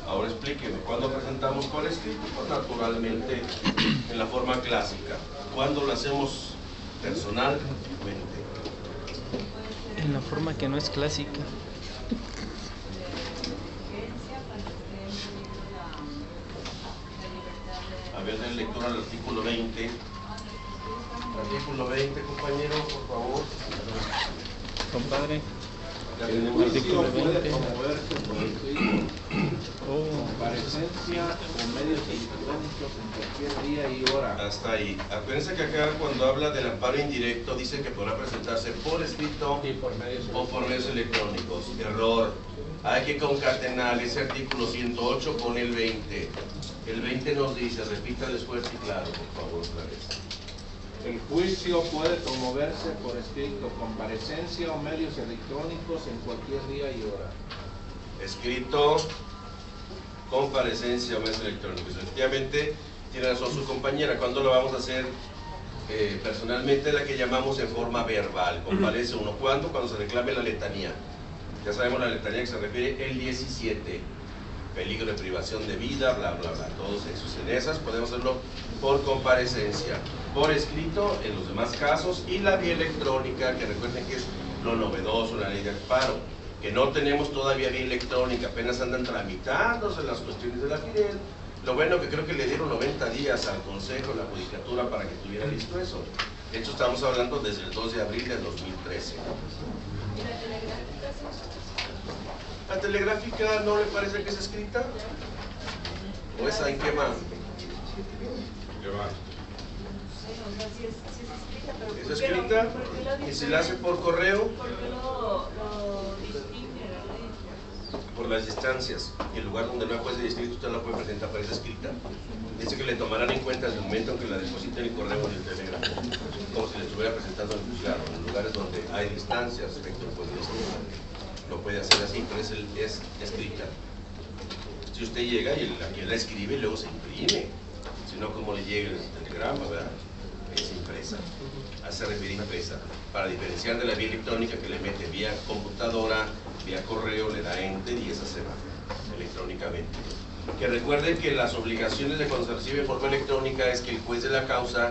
Ahora explíqueme, ¿cuándo presentamos por escrito? Pues naturalmente en la forma clásica. ¿Cuándo lo hacemos personalmente? En la forma que no es clásica. A ver, den lectura al artículo 20. Artículo 20, compañero, por favor. Compadre. Ya tenemos El juicio artículo puede 20. promoverse por escrito, Oh, comparecencia o medios electrónicos en cualquier día y hora. hasta ahí. Acuérdense que acá cuando habla del amparo indirecto dice que podrá presentarse por escrito Sí, por medios o por medios electrónicos. Error. Hay que concatenar ese artículo 108 con el 20. El 20 nos dice, repítales fuerte y claro, por favor, otra vez. El juicio puede promoverse por escrito, comparecencia o medios electrónicos en cualquier día y hora. Escrito, comparecencia o medios electrónicos. Efectivamente, tiene razón su compañera. ¿Cuándo lo vamos a hacer? Personalmente, la que llamamos en forma verbal. Comparece uno. ¿Cuándo? Cuando se reclame la letanía. Ya sabemos la letanía que se refiere el 17. Peligro de privación de vida, bla, bla, bla. Todos esos. En esas podemos hacerlo por comparecencia. Por escrito, en los demás casos. Y la vía electrónica, que recuerden que es lo novedoso en la ley de amparo. Que no tenemos todavía vía electrónica, apenas andan tramitándose las cuestiones de la Fidel. Lo bueno que creo que le dieron 90 días al Consejo, la Judicatura, para que tuviera listo eso. De hecho, estamos hablando desde el 2 de abril de 2013. ¿La telegráfica no le parece que es escrita? ¿O esa en qué va? ¿Es escrita? ¿Y si la hace por correo? Por las distancias. Y el lugar donde no hay juez de distrito usted la puede presentar, pero es escrita. Dice que le tomarán en cuenta desde el momento en que la depositen en el correo o en el telégrafo, como si le estuviera presentando en el juzgado, en lugares donde hay distancias respecto al juez de distrito. Lo puede hacer así, pero es escrita. Si usted llega y la escribe y luego se imprime, si no, ¿cómo le llega el telegrama, verdad? Es impresa. Se refiere impresa, para diferenciar de la vía electrónica que le mete vía computadora, vía correo, le da enter y esa se va electrónicamente. Que recuerden que las obligaciones de cuando se recibe en forma electrónica es que el juez de la causa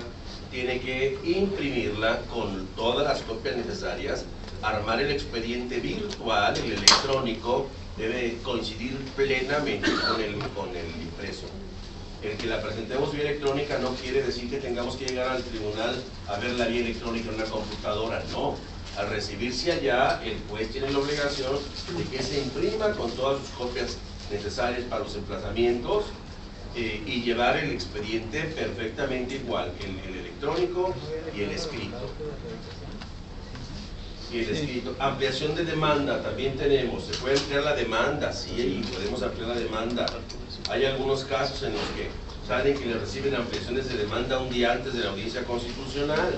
tiene que imprimirla con todas las copias necesarias, armar el expediente virtual, el electrónico, debe coincidir plenamente con el impreso. El que la presentemos vía electrónica no quiere decir que tengamos que llegar al tribunal a ver la vía electrónica en una computadora, no. Al recibirse allá, el juez tiene la obligación de que se imprima con todas sus copias necesarias para los emplazamientos y llevar el expediente perfectamente igual, el electrónico y el escrito. Y el escrito. Ampliación de demanda también tenemos. ¿Se puede ampliar la demanda? Sí, podemos ampliar la demanda. Hay algunos casos en los que saben que le reciben ampliaciones de demanda un día antes de la audiencia constitucional.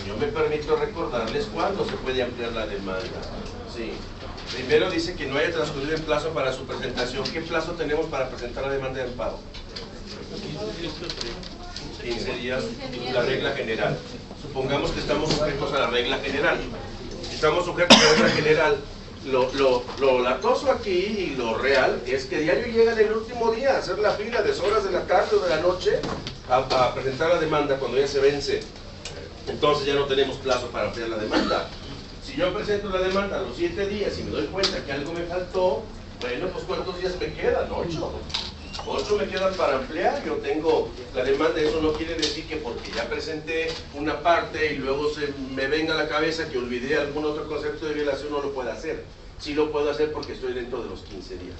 Yo me permito recordarles cuándo se puede ampliar la demanda. Sí. Primero dice que no haya transcurrido el plazo para su presentación. ¿Qué plazo tenemos para presentar la demanda de amparo? 15 días, la regla general. Supongamos que estamos sujetos a la regla general. Si estamos sujetos a la regla general, lo latoso aquí y lo real es que diario llegan el último día a hacer la fila de horas de la tarde o de la noche a presentar la demanda cuando ya se vence. Entonces ya no tenemos plazo para ampliar la demanda. Si yo presento la demanda a los 7 días y me doy cuenta que algo me faltó, bueno, pues ¿cuántos días me quedan? 8. 8 me quedan para ampliar. Yo tengo la demanda. Eso no quiere decir que porque ya presenté una parte y luego se me venga a la cabeza que olvidé algún otro concepto de violación, no lo puedo hacer. Sí lo puedo hacer porque estoy dentro de los 15 días.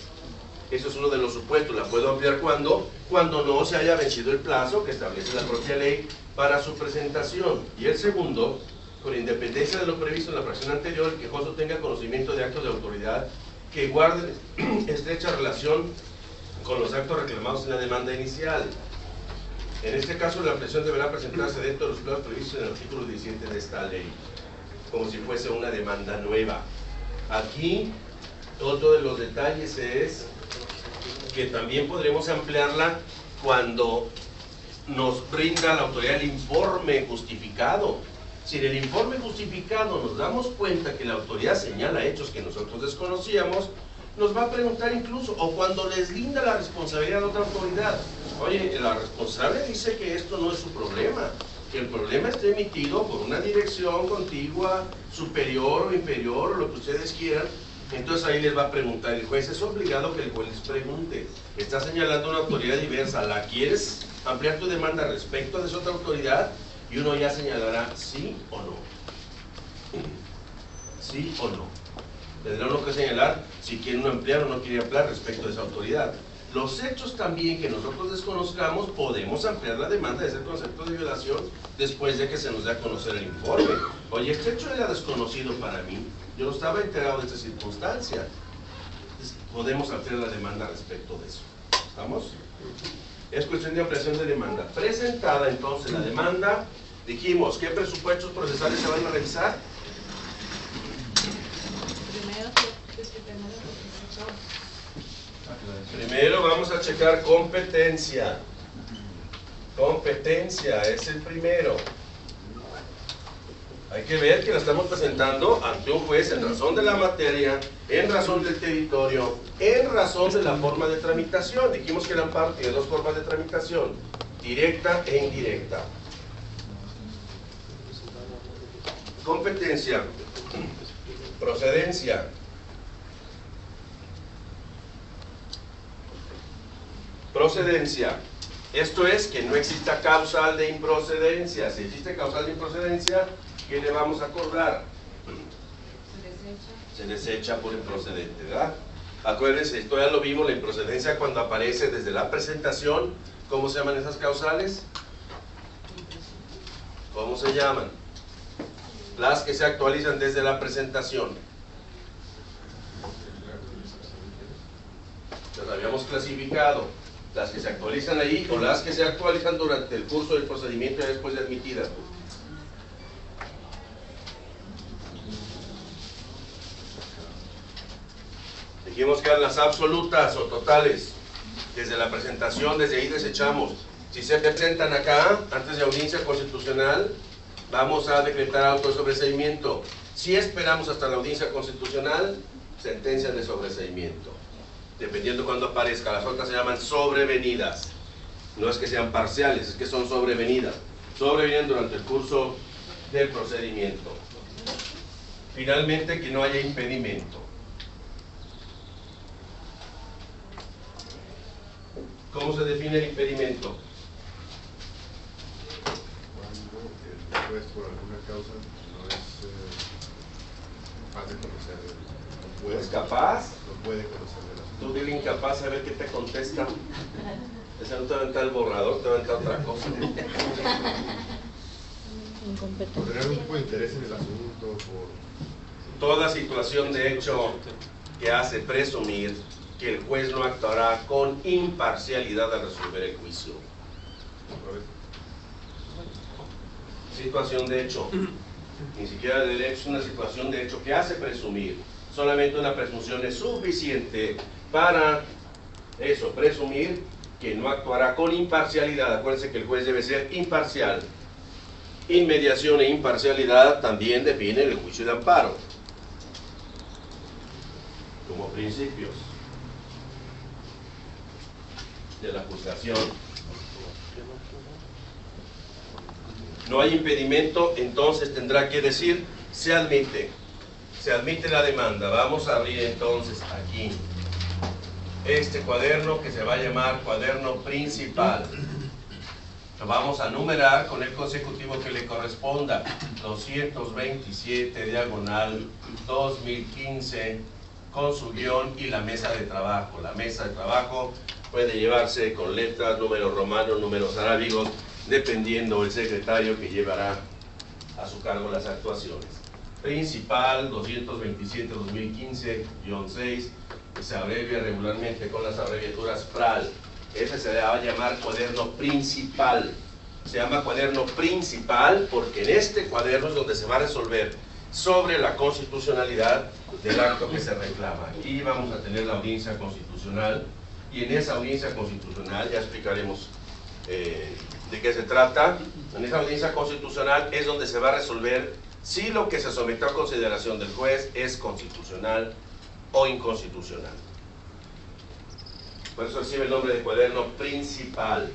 Eso es uno de los supuestos. La puedo ampliar cuando no se haya vencido el plazo que establece la propia ley para su presentación. Y el segundo, con independencia de lo previsto en la fracción anterior, el quejoso tenga conocimiento de actos de autoridad que guarden estrecha relación con los actos reclamados en la demanda inicial. En este caso, la ampliación deberá presentarse dentro de los plazos previstos en el artículo 17 de esta ley, como si fuese una demanda nueva. Aquí, otro de los detalles es que también podremos ampliarla cuando nos brinda la autoridad el informe justificado. Si en el informe justificado nos damos cuenta que la autoridad señala hechos que nosotros desconocíamos, nos va a preguntar incluso, o cuando les linda la responsabilidad a otra autoridad, oye, la responsable dice que esto no es su problema, que el problema está emitido por una dirección contigua, superior o inferior, o lo que ustedes quieran. Entonces ahí les va a preguntar el juez, es obligado que el juez les pregunte, está señalando una autoridad diversa, ¿la quieres ampliar tu demanda respecto de esa otra autoridad? Y uno ya señalará sí o no. Sí o no. Tendrá uno que señalar si quiere uno ampliar o no quiere ampliar respecto de esa autoridad. Los hechos también que nosotros desconozcamos, podemos ampliar la demanda de ese concepto de violación después de que se nos dé a conocer el informe. Oye, este hecho era desconocido para mí, yo no estaba enterado de esta circunstancia. Entonces, podemos ampliar la demanda respecto de eso. ¿Estamos? Es cuestión de ampliación de demanda. Presentada entonces la demanda, dijimos, ¿qué presupuestos procesales se van a revisar? Primero vamos a checar competencia. Competencia es el primero. Hay que ver que la estamos presentando ante un juez en razón de la materia, en razón del territorio, en razón de la forma de tramitación. Dijimos que eran parte de dos formas de tramitación, directa e indirecta. Competencia. Procedencia. Procedencia. Esto es que no exista causal de improcedencia. Si existe causal de improcedencia, ¿qué le vamos a acordar? Se desecha por improcedente, ¿verdad? Acuérdense, esto ya lo vimos, la improcedencia cuando aparece desde la presentación. ¿Cómo se llaman esas causales? ¿Cómo se llaman? Las que se actualizan desde la presentación. Las habíamos clasificado. Las que se actualizan ahí o las que se actualizan durante el curso del procedimiento y después de admitidas. Dijimos que eran las absolutas o totales. Desde la presentación, desde ahí desechamos. Si se presentan acá, antes de audiencia constitucional, vamos a decretar auto de sobreseimiento. Si esperamos hasta la audiencia constitucional, sentencia de sobreseimiento. Dependiendo cuando aparezca, las otras se llaman sobrevenidas. No es que sean parciales, es que son sobrevenidas. Sobrevienen durante el curso del procedimiento. Finalmente, que no haya impedimento. ¿Cómo se define el impedimento? Cuando el juez por alguna causa no es capaz de conocer, ¿No es capaz? no puede conocer el asunto. Tú dile incapaz a ver qué te contesta. Ese no te va a aventar el borrador, te va a aventar otra cosa. Por tener un tipo de interés en el asunto, por... Toda situación de hecho que hace presumir que el juez no actuará con imparcialidad al resolver el juicio. Situación de hecho, ni siquiera de derecho, es una situación de hecho que hace presumir. Solamente una presunción es suficiente para eso, presumir que no actuará con imparcialidad. Acuérdense que el juez debe ser imparcial. Inmediación e imparcialidad también definen el juicio de amparo como principios de la juzgación. No hay impedimento, entonces tendrá que decir se admite la demanda. Vamos a abrir entonces aquí este cuaderno que se va a llamar cuaderno principal. Lo vamos a numerar con el consecutivo que le corresponda. 227 diagonal 2015 con su guión y la mesa de trabajo. La mesa de trabajo puede llevarse con letras, números romanos, números arábigos, dependiendo el secretario que llevará a su cargo las actuaciones. Principal 227-2015-6, que se abrevia regularmente con las abreviaturas PRAL. Ese se va a llamar cuaderno principal. Se llama cuaderno principal porque en este cuaderno es donde se va a resolver sobre la constitucionalidad del acto que se reclama. Aquí vamos a tener la audiencia constitucional y en esa audiencia constitucional ya explicaremos ¿De qué se trata? En esta audiencia constitucional es donde se va a resolver si lo que se sometió a consideración del juez es constitucional o inconstitucional. Por eso recibe el nombre de cuaderno principal,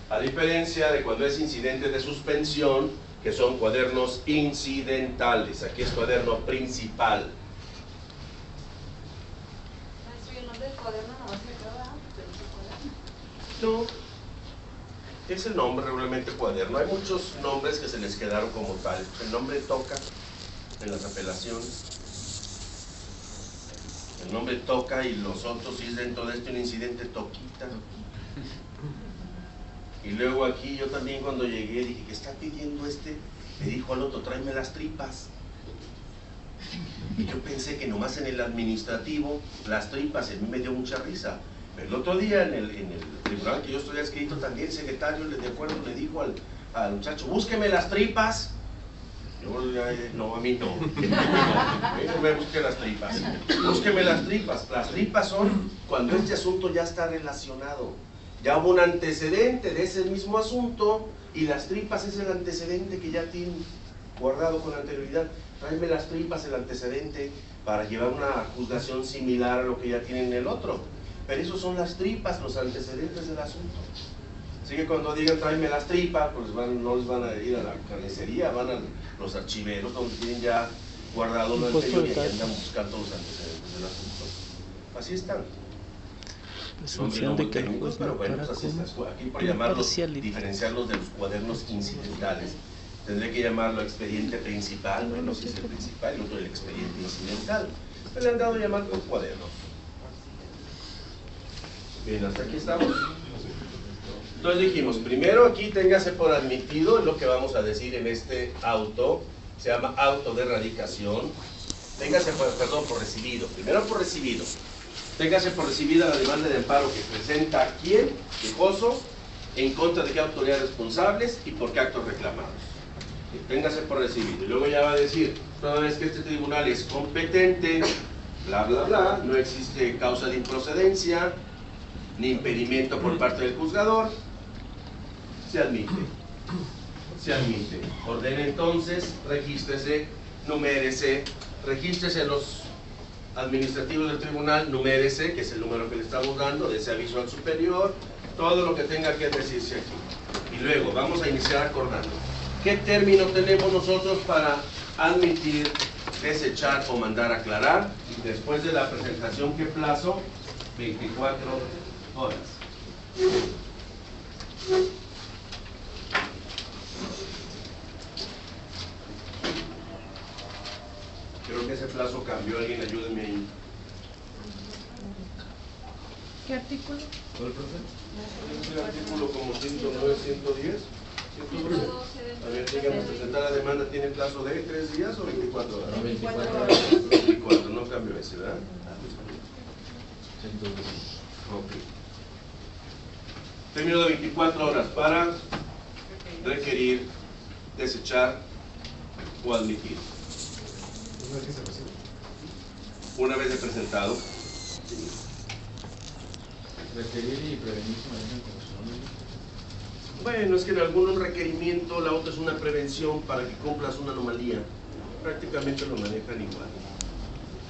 a diferencia de cuando es incidente de suspensión, que son cuadernos incidentales. Aquí es cuaderno principal. ¿Y el nombre del cuaderno no se queda? No, es el nombre regularmente cuaderno. Hay muchos nombres que se les quedaron como tal. El nombre toca en las apelaciones. El nombre toca y los otros, si es dentro de este un incidente, toquita. Y luego aquí yo también cuando llegué dije, ¿qué está pidiendo este? Le dijo al otro, tráeme las tripas. Y yo pensé que nomás en el administrativo, las tripas, a mí me dio mucha risa. Pero el otro día en el tribunal que yo estoy adscrito también, el secretario de acuerdo le dijo al muchacho, búsqueme las tripas. Yo, no, a mí no. No me busque las tripas. Búsqueme las tripas. Las tripas son cuando este asunto ya está relacionado. Ya hubo un antecedente de ese mismo asunto y las tripas es el antecedente que ya tiene guardado con anterioridad. Tráeme las tripas, el antecedente, para llevar una juzgación similar a lo que ya tienen en el otro. Pero eso son las tripas, los antecedentes del asunto. Así que cuando digan tráeme las tripas, pues no les van a ir a la carnicería, van a los archiveros donde tienen ya guardado lo anterior y ahí andan buscando los antecedentes del asunto. Así están. Presunción de que el juez Pero no bueno, para pues así con está. Aquí por llamarlos, imparcialidad. diferenciarlos de los cuadernos incidentales. Tendré que llamarlo expediente principal, bueno, si es el principal y otro el expediente incidental. Me le han dado a llamar por cuadernos. Bien, hasta aquí estamos. Entonces dijimos, primero aquí téngase por admitido, es lo que vamos a decir en este auto, se llama auto de erradicación. Téngase por recibido, primero por recibido. Téngase por recibida la demanda de amparo que presenta quién, quejoso, en contra de qué autoridades responsables y por qué actos reclamados. Téngase por recibido. Y luego ya va a decir, toda vez que este tribunal es competente, bla, bla, bla, no existe causa de improcedencia, ni impedimento por parte del juzgador, se admite. Se admite. Ordena entonces, regístrese, numérese, regístrese los administrativos del tribunal, numérese, que es el número que le estamos dando, de ese aviso al superior, todo lo que tenga que decirse aquí. Y luego vamos a iniciar acordando. ¿Qué término tenemos nosotros para admitir, desechar o mandar aclarar? Y después de la presentación, ¿qué plazo? 24 horas. Creo que ese plazo cambió, alguien ayúdeme ahí. ¿Qué artículo? ¿Cuál, profe? Es el artículo como 109, 110. 112. A ver, díganme, presentar la demanda tiene plazo de 3 días o 24 horas. No, 24 horas. 24, no cambió ese, ¿verdad? Ok. Término de 24 horas para requerir, desechar o admitir. Una vez de presentado. Requerir y prevenir se manejan como su nombre. Bueno, es que en algún requerimiento la otra es una prevención para que cumplas una anomalía. Prácticamente lo manejan igual.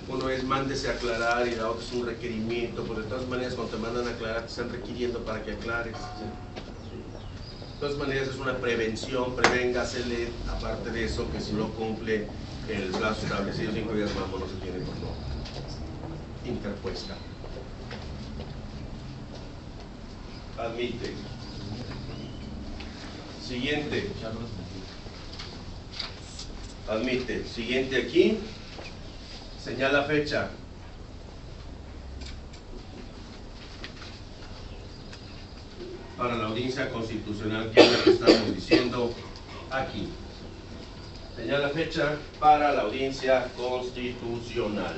Uno es mándese a aclarar y la otra es un requerimiento, pero de todas maneras cuando te mandan a aclarar te están requiriendo para que aclares. De todas maneras es una prevención, prevéngasele, aparte de eso que si no cumple el plazo establecido 5 días más no se tiene por no interpuesta. Admite. Siguiente. Admite. Siguiente aquí. Señala fecha. Para la audiencia constitucional, que es la que estamos diciendo aquí. Señala fecha para la audiencia constitucional.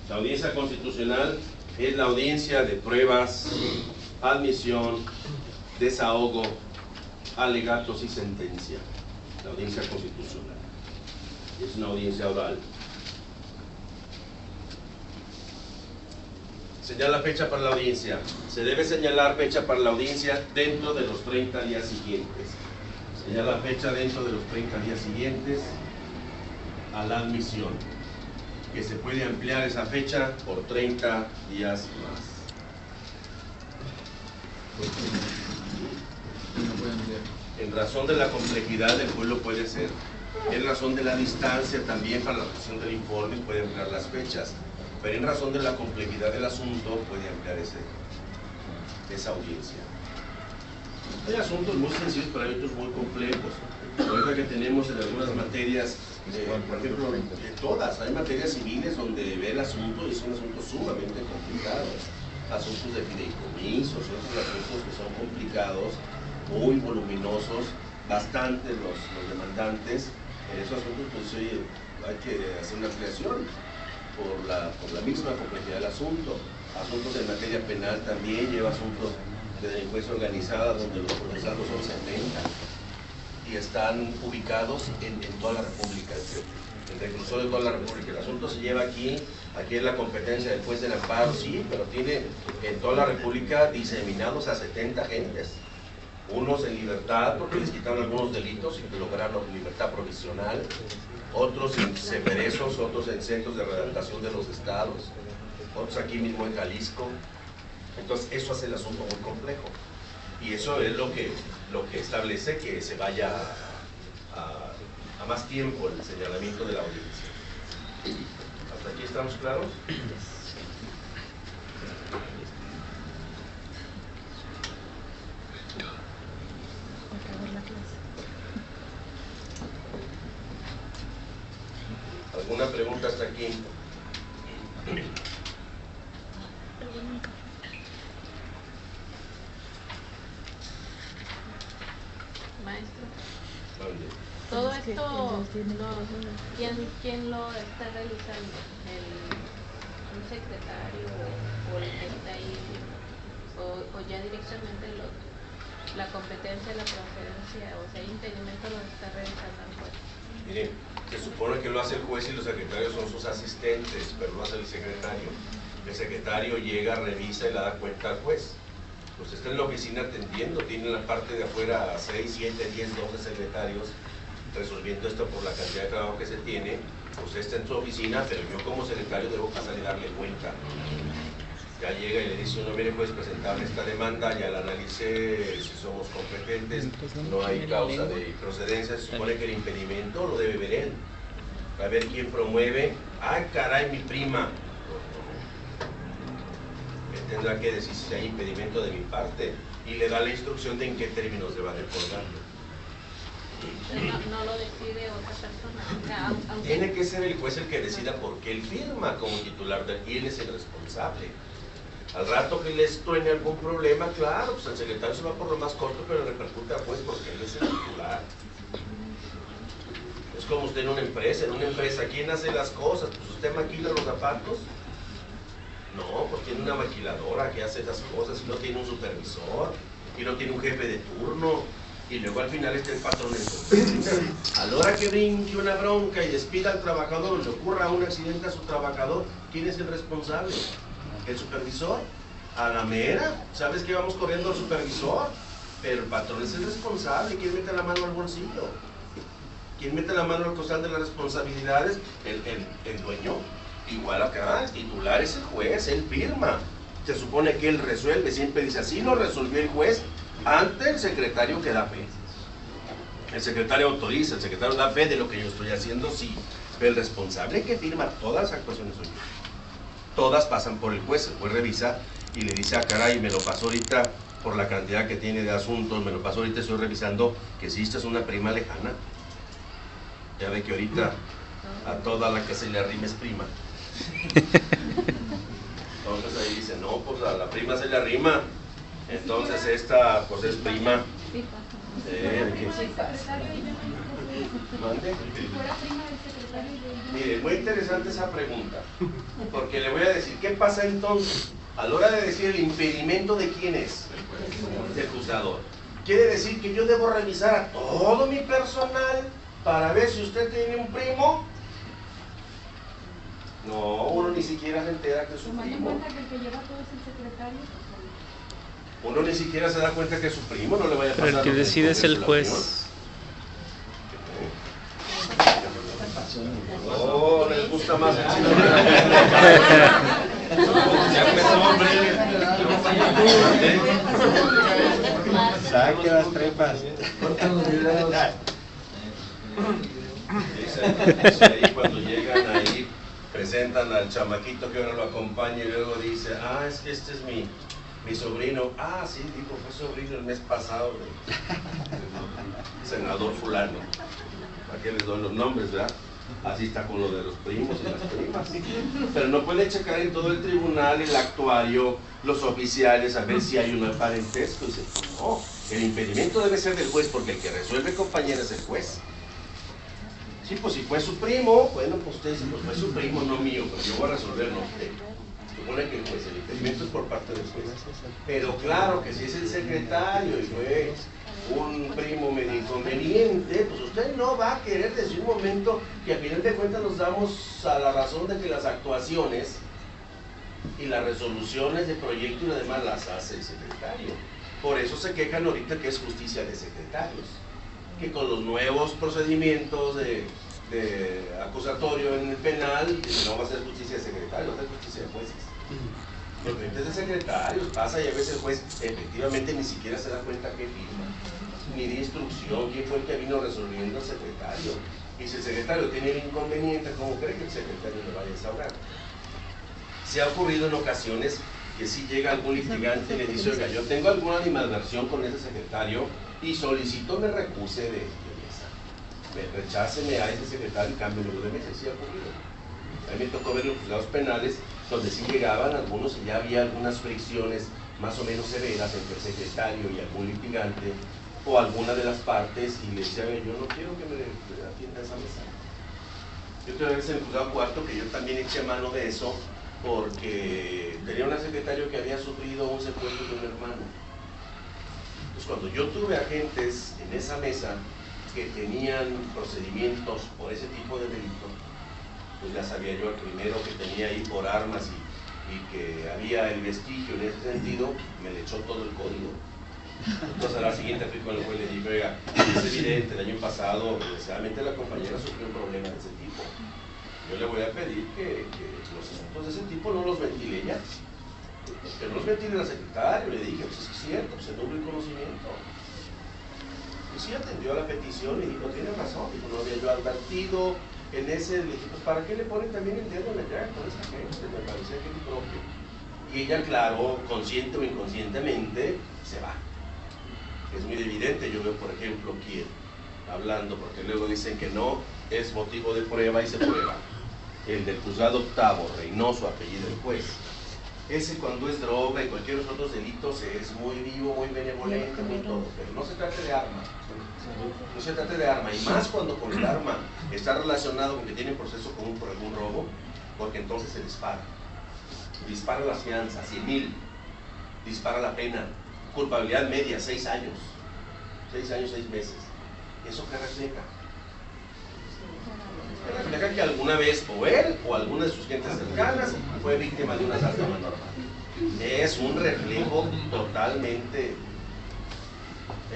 La audiencia constitucional es la audiencia de pruebas, admisión, desahogo, alegatos y sentencia. La audiencia constitucional es una audiencia oral. Señala fecha para la audiencia. Se debe señalar fecha para la audiencia dentro de los 30 días siguientes. Señala fecha dentro de los 30 días siguientes a la admisión, que se puede ampliar esa fecha por 30 días más. En razón de la complejidad del juez lo puede hacer. En razón de la distancia también para la obtención del informe puede ampliar las fechas. Pero en razón de la complejidad del asunto puede ampliar esa audiencia. Hay asuntos muy sencillos, pero hay otros muy complejos. Ahorita que tenemos en algunas materias, por ejemplo, de todas, hay materias civiles donde ve el asunto y son asuntos sumamente complicados. Asuntos de fideicomisos, otros asuntos que son complicados, muy voluminosos, bastante los demandantes. En esos asuntos, pues oye, hay que hacer una ampliación por la misma complejidad del asunto. Asuntos en materia penal también lleva asuntos de delincuencia organizada donde los procesados son 70 y están ubicados en toda la República, en reclusorio de toda la República. El asunto se lleva aquí es la competencia del juez del amparo, sí, pero tiene en toda la República diseminados a 70 agentes. Unos en libertad porque les quitaron algunos delitos y lograron libertad provisional, otros en severesos, otros en centros de redactación de los estados, otros aquí mismo en Jalisco. Entonces eso hace el asunto muy complejo y eso es lo que establece que se vaya a más tiempo el señalamiento de la audiencia. ¿Hasta aquí estamos claros? ¿Alguna pregunta hasta aquí? Maestro, ¿Dónde? todo esto, ¿quién lo está realizando? ¿Un secretario o el que está ahí? ¿O ya directamente la competencia, la procedencia, o sea, el impedimento lo está realizando el juez? Miren, se supone que lo hace el juez y los secretarios son sus asistentes, pero lo hace el secretario. El secretario llega, revisa y le da cuenta al juez. Pues está en la oficina atendiendo, tiene en la parte de afuera 6, 7, 10, 12 secretarios resolviendo esto por la cantidad de trabajo que se tiene. Pues está en su oficina, pero yo como secretario debo pasar y darle cuenta. Ya llega y le dice uno, mire juez, presentarle esta demanda, ya la analicé, si somos competentes, no hay causa de procedencia, se supone que el impedimento lo debe ver él. Va a ver quién promueve. ¡Ay, caray, mi prima! Él tendrá que decir si hay impedimento de mi parte y le da la instrucción de en qué términos deba de colgarlo. No lo decide otra persona. O sea, aunque... Tiene que ser el juez el que decida porque él firma como titular y él es el responsable. Al rato que les truene algún problema, claro, pues el secretario se va por lo más corto, pero repercute al juez porque él es el titular. Es como usted en una empresa, ¿quién hace las cosas? Pues usted maquila los zapatos. No, pues tiene una maquiladora que hace las cosas, y no tiene un supervisor, y no tiene un jefe de turno, y luego al final está el patrón en su oficina. A la hora que brinque una bronca y despida al trabajador o le ocurra un accidente a su trabajador, ¿quién es el responsable? ¿El supervisor? A la mera, ¿sabes que vamos corriendo al supervisor? Pero el patrón es el responsable. ¿Quién mete la mano al bolsillo? ¿Quién mete la mano al costal de las responsabilidades? El dueño. Igual acá, el titular es el juez, él firma. Se supone que él resuelve, siempre dice, así lo resolvió el juez ante el secretario que da fe. El secretario autoriza, el secretario da fe de lo que yo estoy haciendo, sí. Pero el responsable que firma todas las actuaciones soy yo. Todas pasan por el juez revisa y le dice, ah, caray, me lo pasó ahorita por la cantidad que tiene de asuntos, me lo pasó ahorita, estoy revisando que si esta es una prima lejana. Ya ve que ahorita a toda la que se le arrima es prima. Entonces ahí dice, no, pues a la prima se le arrima, entonces esta pues es prima. Sí, pasa. ¿Mande? Mire, muy interesante esa pregunta, porque le voy a decir, ¿qué pasa entonces? A la hora de decir el impedimento de quién es, del juzgador. Quiere decir que yo debo revisar a todo mi personal para ver si usted tiene un primo. No, uno ni siquiera se entera que es su Tomando en primo. cuenta que el que lleva todo es el secretario. Uno ni siquiera se da cuenta que es su primo, no le vaya a pasar. Pero el que lo que decide es el la juez. opinión. Oh, les gusta más el chino. Ya empezó, hombre. Saque las trepas. Corta los videos. Ahí cuando llegan ahí, presentan al chamaquito que ahora lo acompaña y luego dice, ah, es que este es mi sobrino. Ah, sí, digo, fue sobrino el mes pasado del senador fulano. ¿Para qué les doy los nombres, verdad? Así está con lo de los primos y las primas. Pero no puede checar en todo el tribunal, el actuario, los oficiales, a ver si hay un parentesco. Y dice, no, el impedimento debe ser del juez, porque el que resuelve, compañera, es el juez. Sí, pues si fue su primo, bueno, pues usted dice, pues fue su primo, no mío, pero yo voy a resolver, no usted. Supone que el juez, el impedimento es por parte del juez. Pero claro que si es el secretario y fue un primo medio inconveniente, pues usted no va a querer desde un momento que a final de cuentas nos damos a la razón de que las actuaciones y las resoluciones de proyecto y lo demás las hace el secretario. Por eso se quejan ahorita que es justicia de secretarios, que con los nuevos procedimientos de acusatorio en el penal no va a ser justicia de secretarios, va a ser justicia de jueces. Los clientes de secretarios pasa y a veces el juez efectivamente ni siquiera se da cuenta qué firma, ni de instrucción, quién fue el que vino resolviendo al secretario. Y si el secretario tiene el inconveniente, ¿cómo cree que el secretario le vaya a desahogar? Se ha ocurrido en ocasiones que si llega algún litigante y le dice, oiga, yo tengo alguna animadversión con ese secretario y solicito me recuse de mesa. Recháceme a ese secretario y cámbielo de mesa. Sí ha ocurrido. A mí me tocó ver los juzgados penales donde sí llegaban algunos y ya había algunas fricciones más o menos severas entre el secretario y algún litigante o alguna de las partes y le decía, yo no quiero que me atienda esa mesa. Yo tuve veces en el juzgado cuarto que yo también eché mano de eso porque tenía un secretario que había sufrido un secuestro de un hermano. Entonces cuando yo tuve agentes en esa mesa que tenían procedimientos por ese tipo de delito, pues ya sabía yo el primero que tenía ahí por armas y que había el vestigio en ese sentido, me le echó todo el código. Entonces a la siguiente fui con el juez y le dije, oiga, es evidente, el año pasado, desgraciadamente la compañera sufrió un problema de ese tipo. Yo le voy a pedir que los asuntos de ese tipo no los ventile ella, que no los ventile la secretaria. Le dije, pues es cierto, pues se nubla el conocimiento. Y sí atendió a la petición y dijo, tiene razón, dijo, no había yo advertido en ese, le dije, pues ¿para qué le ponen también el dedo en la llaga con esa gente? Me parecía que es impropio. Y ella, claro, consciente o inconscientemente, se va. Es muy evidente, yo veo por ejemplo quien hablando, porque luego dicen que no es motivo de prueba y se prueba. El del juzgado octavo, Reynoso, apellido del juez. Ese cuando es droga y cualquier otros delitos es muy vivo, muy benevolente, muy todo, pero no se trata de arma. No se trata de arma, y más cuando con el arma está relacionado con que tiene proceso común por algún robo, porque entonces se dispara. Dispara la fianza, 100,000. Dispara la pena. Culpabilidad media, 6 años. 6 años, 6 meses. ¿Eso qué refleja? Refleja que alguna vez o él o alguna de sus gentes cercanas fue víctima de un asalto a mano armada. Es un reflejo totalmente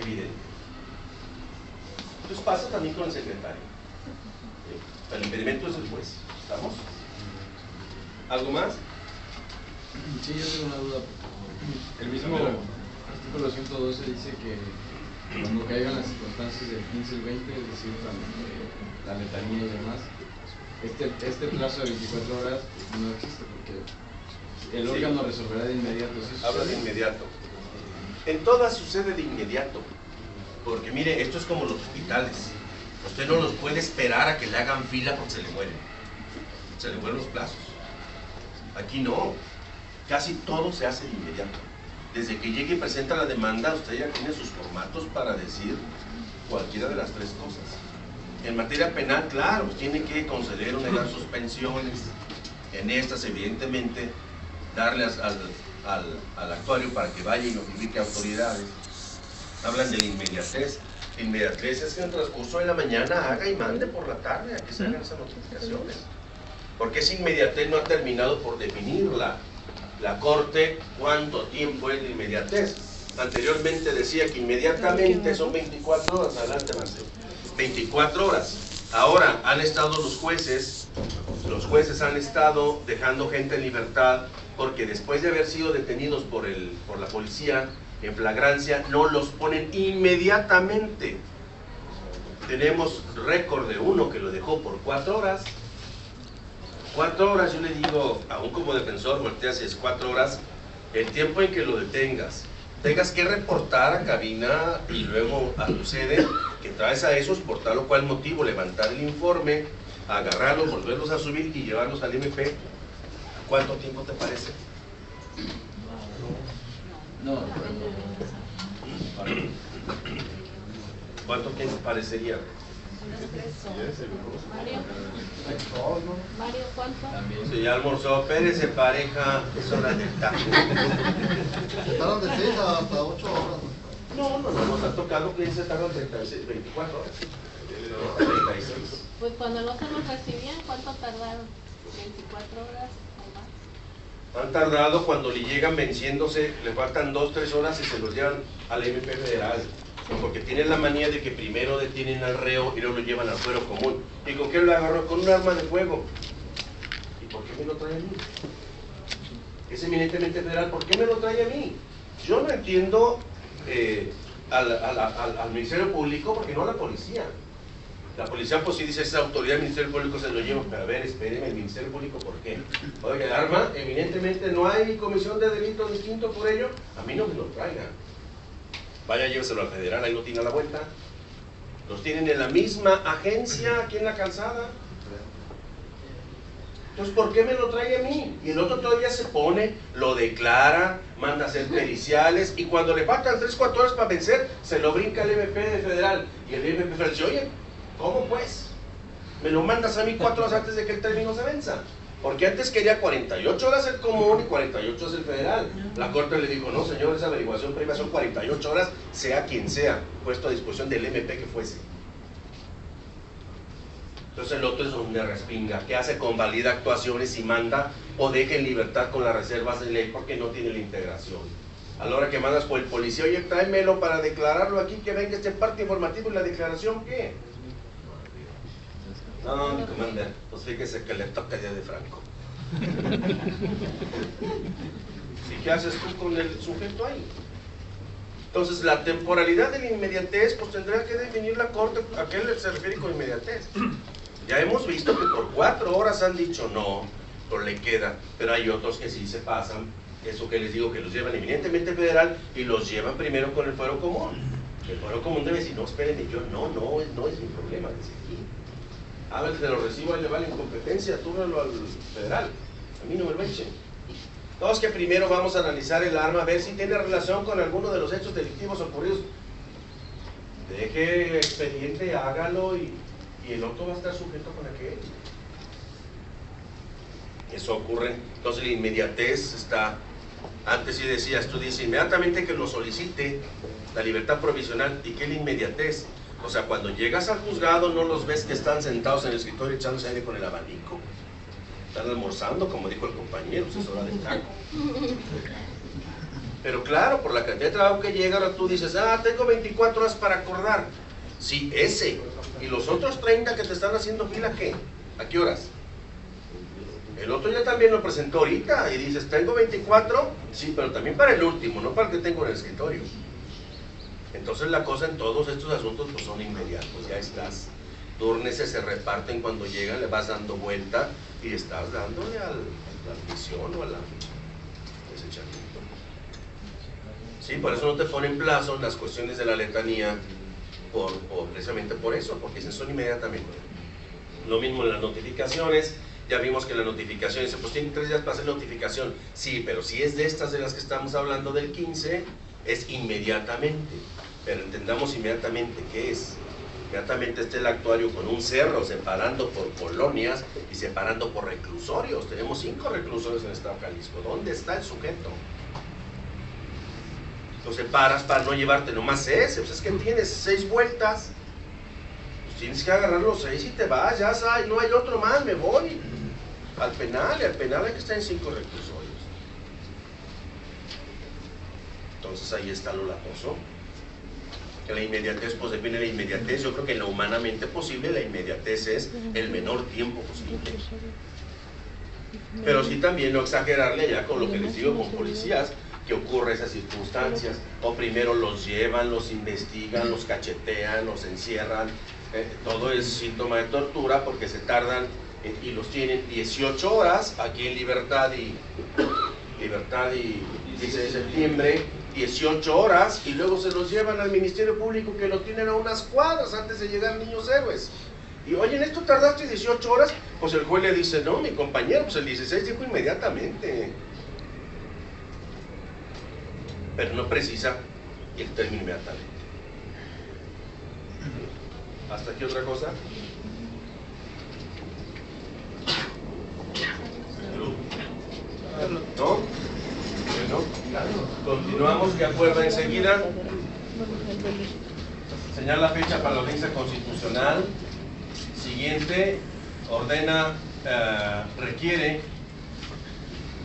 evidente. Entonces pasa también con el secretario. El impedimento es el juez. ¿Estamos? ¿Algo más? Sí, yo tengo una duda. El mismo artículo 112 dice que cuando caigan las circunstancias del 15 y el 20, es decir, la letanía y demás, este plazo de 24 horas no existe porque el órgano resolverá de inmediato. ¿Sí? Habla de inmediato. En todas sucede de inmediato. Porque mire, esto es como los hospitales. Usted no los puede esperar a que le hagan fila porque se le mueren. Se le mueren los plazos. Aquí no. Casi todo se hace de inmediato. Desde que llegue y presenta la demanda, usted ya tiene sus formatos para decir cualquiera de las tres cosas. En materia penal, claro, pues tiene que conceder o negar suspensiones. En estas, evidentemente, darle al actuario para que vaya y notifique a autoridades. Hablan de la inmediatez. La inmediatez es que en el transcurso de la mañana haga y mande por la tarde a que se hagan esas notificaciones. Porque esa inmediatez no ha terminado por definir la Corte cuánto tiempo es de inmediatez. Anteriormente decía que inmediatamente son 24 horas, adelante Marcelo, 24 horas. Ahora han estado los jueces han estado dejando gente en libertad porque después de haber sido detenidos por la policía en flagrancia, no los ponen inmediatamente. Tenemos récord de uno que lo dejó por 4 horas. 4 horas, yo le digo, aún como defensor, volteas y es 4 horas, el tiempo en que lo detengas, tengas que reportar a cabina y luego a tu sede, que traes a esos, por tal o cual motivo, levantar el informe, agarrarlos, volverlos a subir y llevarlos al MP. ¿Cuánto tiempo te parece? No. ¿Cuánto tiempo parecería? Mario, ¿cuánto? Si ya almorzó, Pérez, pareja, es hora del taco. Se tardan de 6 hasta 8 horas. No, nos ha tocado que se tardan 24 horas. 36. Pues cuando no se los recibían, ¿cuánto tardaron? 24 horas o más. Han tardado cuando le llegan venciéndose, le faltan 2-3 horas y se los llevan al MP federal. Porque tienen la manía de que primero detienen al reo y luego lo llevan al fuero común. ¿Y con qué lo agarró? Con un arma de fuego. ¿Y por qué me lo trae a mí? Es eminentemente federal, ¿por qué me lo trae a mí? Yo no entiendo al Ministerio Público, porque no a la policía. La policía pues sí dice, esa autoridad del Ministerio Público se lo lleva, pero a ver, espérenme, el Ministerio Público, ¿por qué? Oiga, el arma, eminentemente no hay comisión de delito distinto por ello, a mí no me lo traigan. Vaya, lléveselo al federal, ahí lo tiene a la vuelta. Los tienen en la misma agencia, aquí en la calzada. Entonces, ¿por qué me lo trae a mí? Y el otro todavía se pone, lo declara, manda a hacer periciales, y cuando le faltan 3-4 horas para vencer, se lo brinca el MP de federal. Y el MP federal dice, oye, ¿cómo pues? Me lo mandas a mí 4 horas antes de que el término se venza. Porque antes quería 48 horas el común y 48 horas el federal. La Corte le dijo, no señor, esa averiguación previa son 48 horas, sea quien sea, puesto a disposición del MP que fuese. Entonces el otro es donde respinga, que hace, convalida actuaciones y manda o deja en libertad con las reservas de ley porque no tiene la integración. A la hora que mandas por el policía, oye, tráemelo para declararlo aquí, que venga este parte informativo y la declaración, ¿qué? No, mi comandante, pues fíjese que le toca el día de Franco. ¿Y qué haces tú con el sujeto ahí? Entonces, la temporalidad de la inmediatez, pues tendrá que definir la Corte a qué se refiere con inmediatez. Ya hemos visto que por 4 horas han dicho no, pero le queda, pero hay otros que sí se pasan, eso que les digo, que los llevan eminentemente federal y los llevan primero con el fuero común. El fuero común debe decir, no, espérenme, yo no es mi problema, dice aquí. A ver, se lo recibo, ahí le vale incompetencia, túralo al federal, a mí no me lo echen. Todos que primero vamos a analizar el arma, a ver si tiene relación con alguno de los hechos delictivos ocurridos. Deje el expediente, hágalo y el otro va a estar sujeto con aquel. Eso ocurre. Entonces la inmediatez está, antes sí decías, tú dices inmediatamente que lo solicite, la libertad provisional. ¿Y qué es la inmediatez? O sea, cuando llegas al juzgado no los ves que están sentados en el escritorio echándose aire con el abanico. Están almorzando, como dijo el compañero, pues es hora del taco. Pero claro, por la cantidad de trabajo que llega, ahora tú dices, tengo 24 horas para acordar. Sí, ese. ¿Y los otros 30 que te están haciendo fila, qué? ¿A qué horas? El otro ya también lo presentó ahorita y dices, tengo 24, sí, pero también para el último, no para el que tengo en el escritorio. Entonces la cosa en todos estos asuntos pues son inmediatos, ya estás. Turneses se reparten cuando llegan, le vas dando vuelta y estás dándole a la admisión o a la desechamiento. Sí, por eso no te ponen plazo las cuestiones de la letanía, precisamente por eso, porque son inmediatamente. Lo mismo en las notificaciones, ya vimos que la notificación dice, pues tienen 3 días para hacer notificación. Sí, pero si es de estas de las que estamos hablando del 15, es inmediatamente. Pero entendamos inmediatamente qué es. Inmediatamente está el actuario con un cerro separando por colonias y separando por reclusorios. Tenemos 5 reclusorios en el estado de Jalisco. ¿Dónde está el sujeto? Lo separas para no llevarte nomás ese. Pues es que tienes 6 vueltas. Pues tienes que agarrar los 6 y te vas. Ya sabes, no hay otro más, me voy. al penal, y al penal hay que estar en 5 reclusorios. Entonces ahí está lo latoso. Que la inmediatez, pues depende de la inmediatez. Yo creo que en lo humanamente posible la inmediatez es el menor tiempo posible. Pero sí también no exagerarle ya con lo que les digo con policías, que ocurre esas circunstancias, o primero los llevan, los investigan, los cachetean, los encierran, todo es síntoma de tortura porque se tardan y los tienen 18 horas aquí en Libertad y 16 de septiembre, 18 horas, y luego se los llevan al Ministerio Público, que lo tienen a unas cuadras antes de llegar Niños Héroes. Y oye, en esto tardaste 18 horas, pues el juez le dice, no, mi compañero, pues el 16 dijo inmediatamente. Pero no precisa el término inmediatamente. ¿Hasta aquí otra cosa? ¿No? Bueno, continuamos, que acuerda enseguida. Señala fecha para la audiencia constitucional. Siguiente, ordena, requiere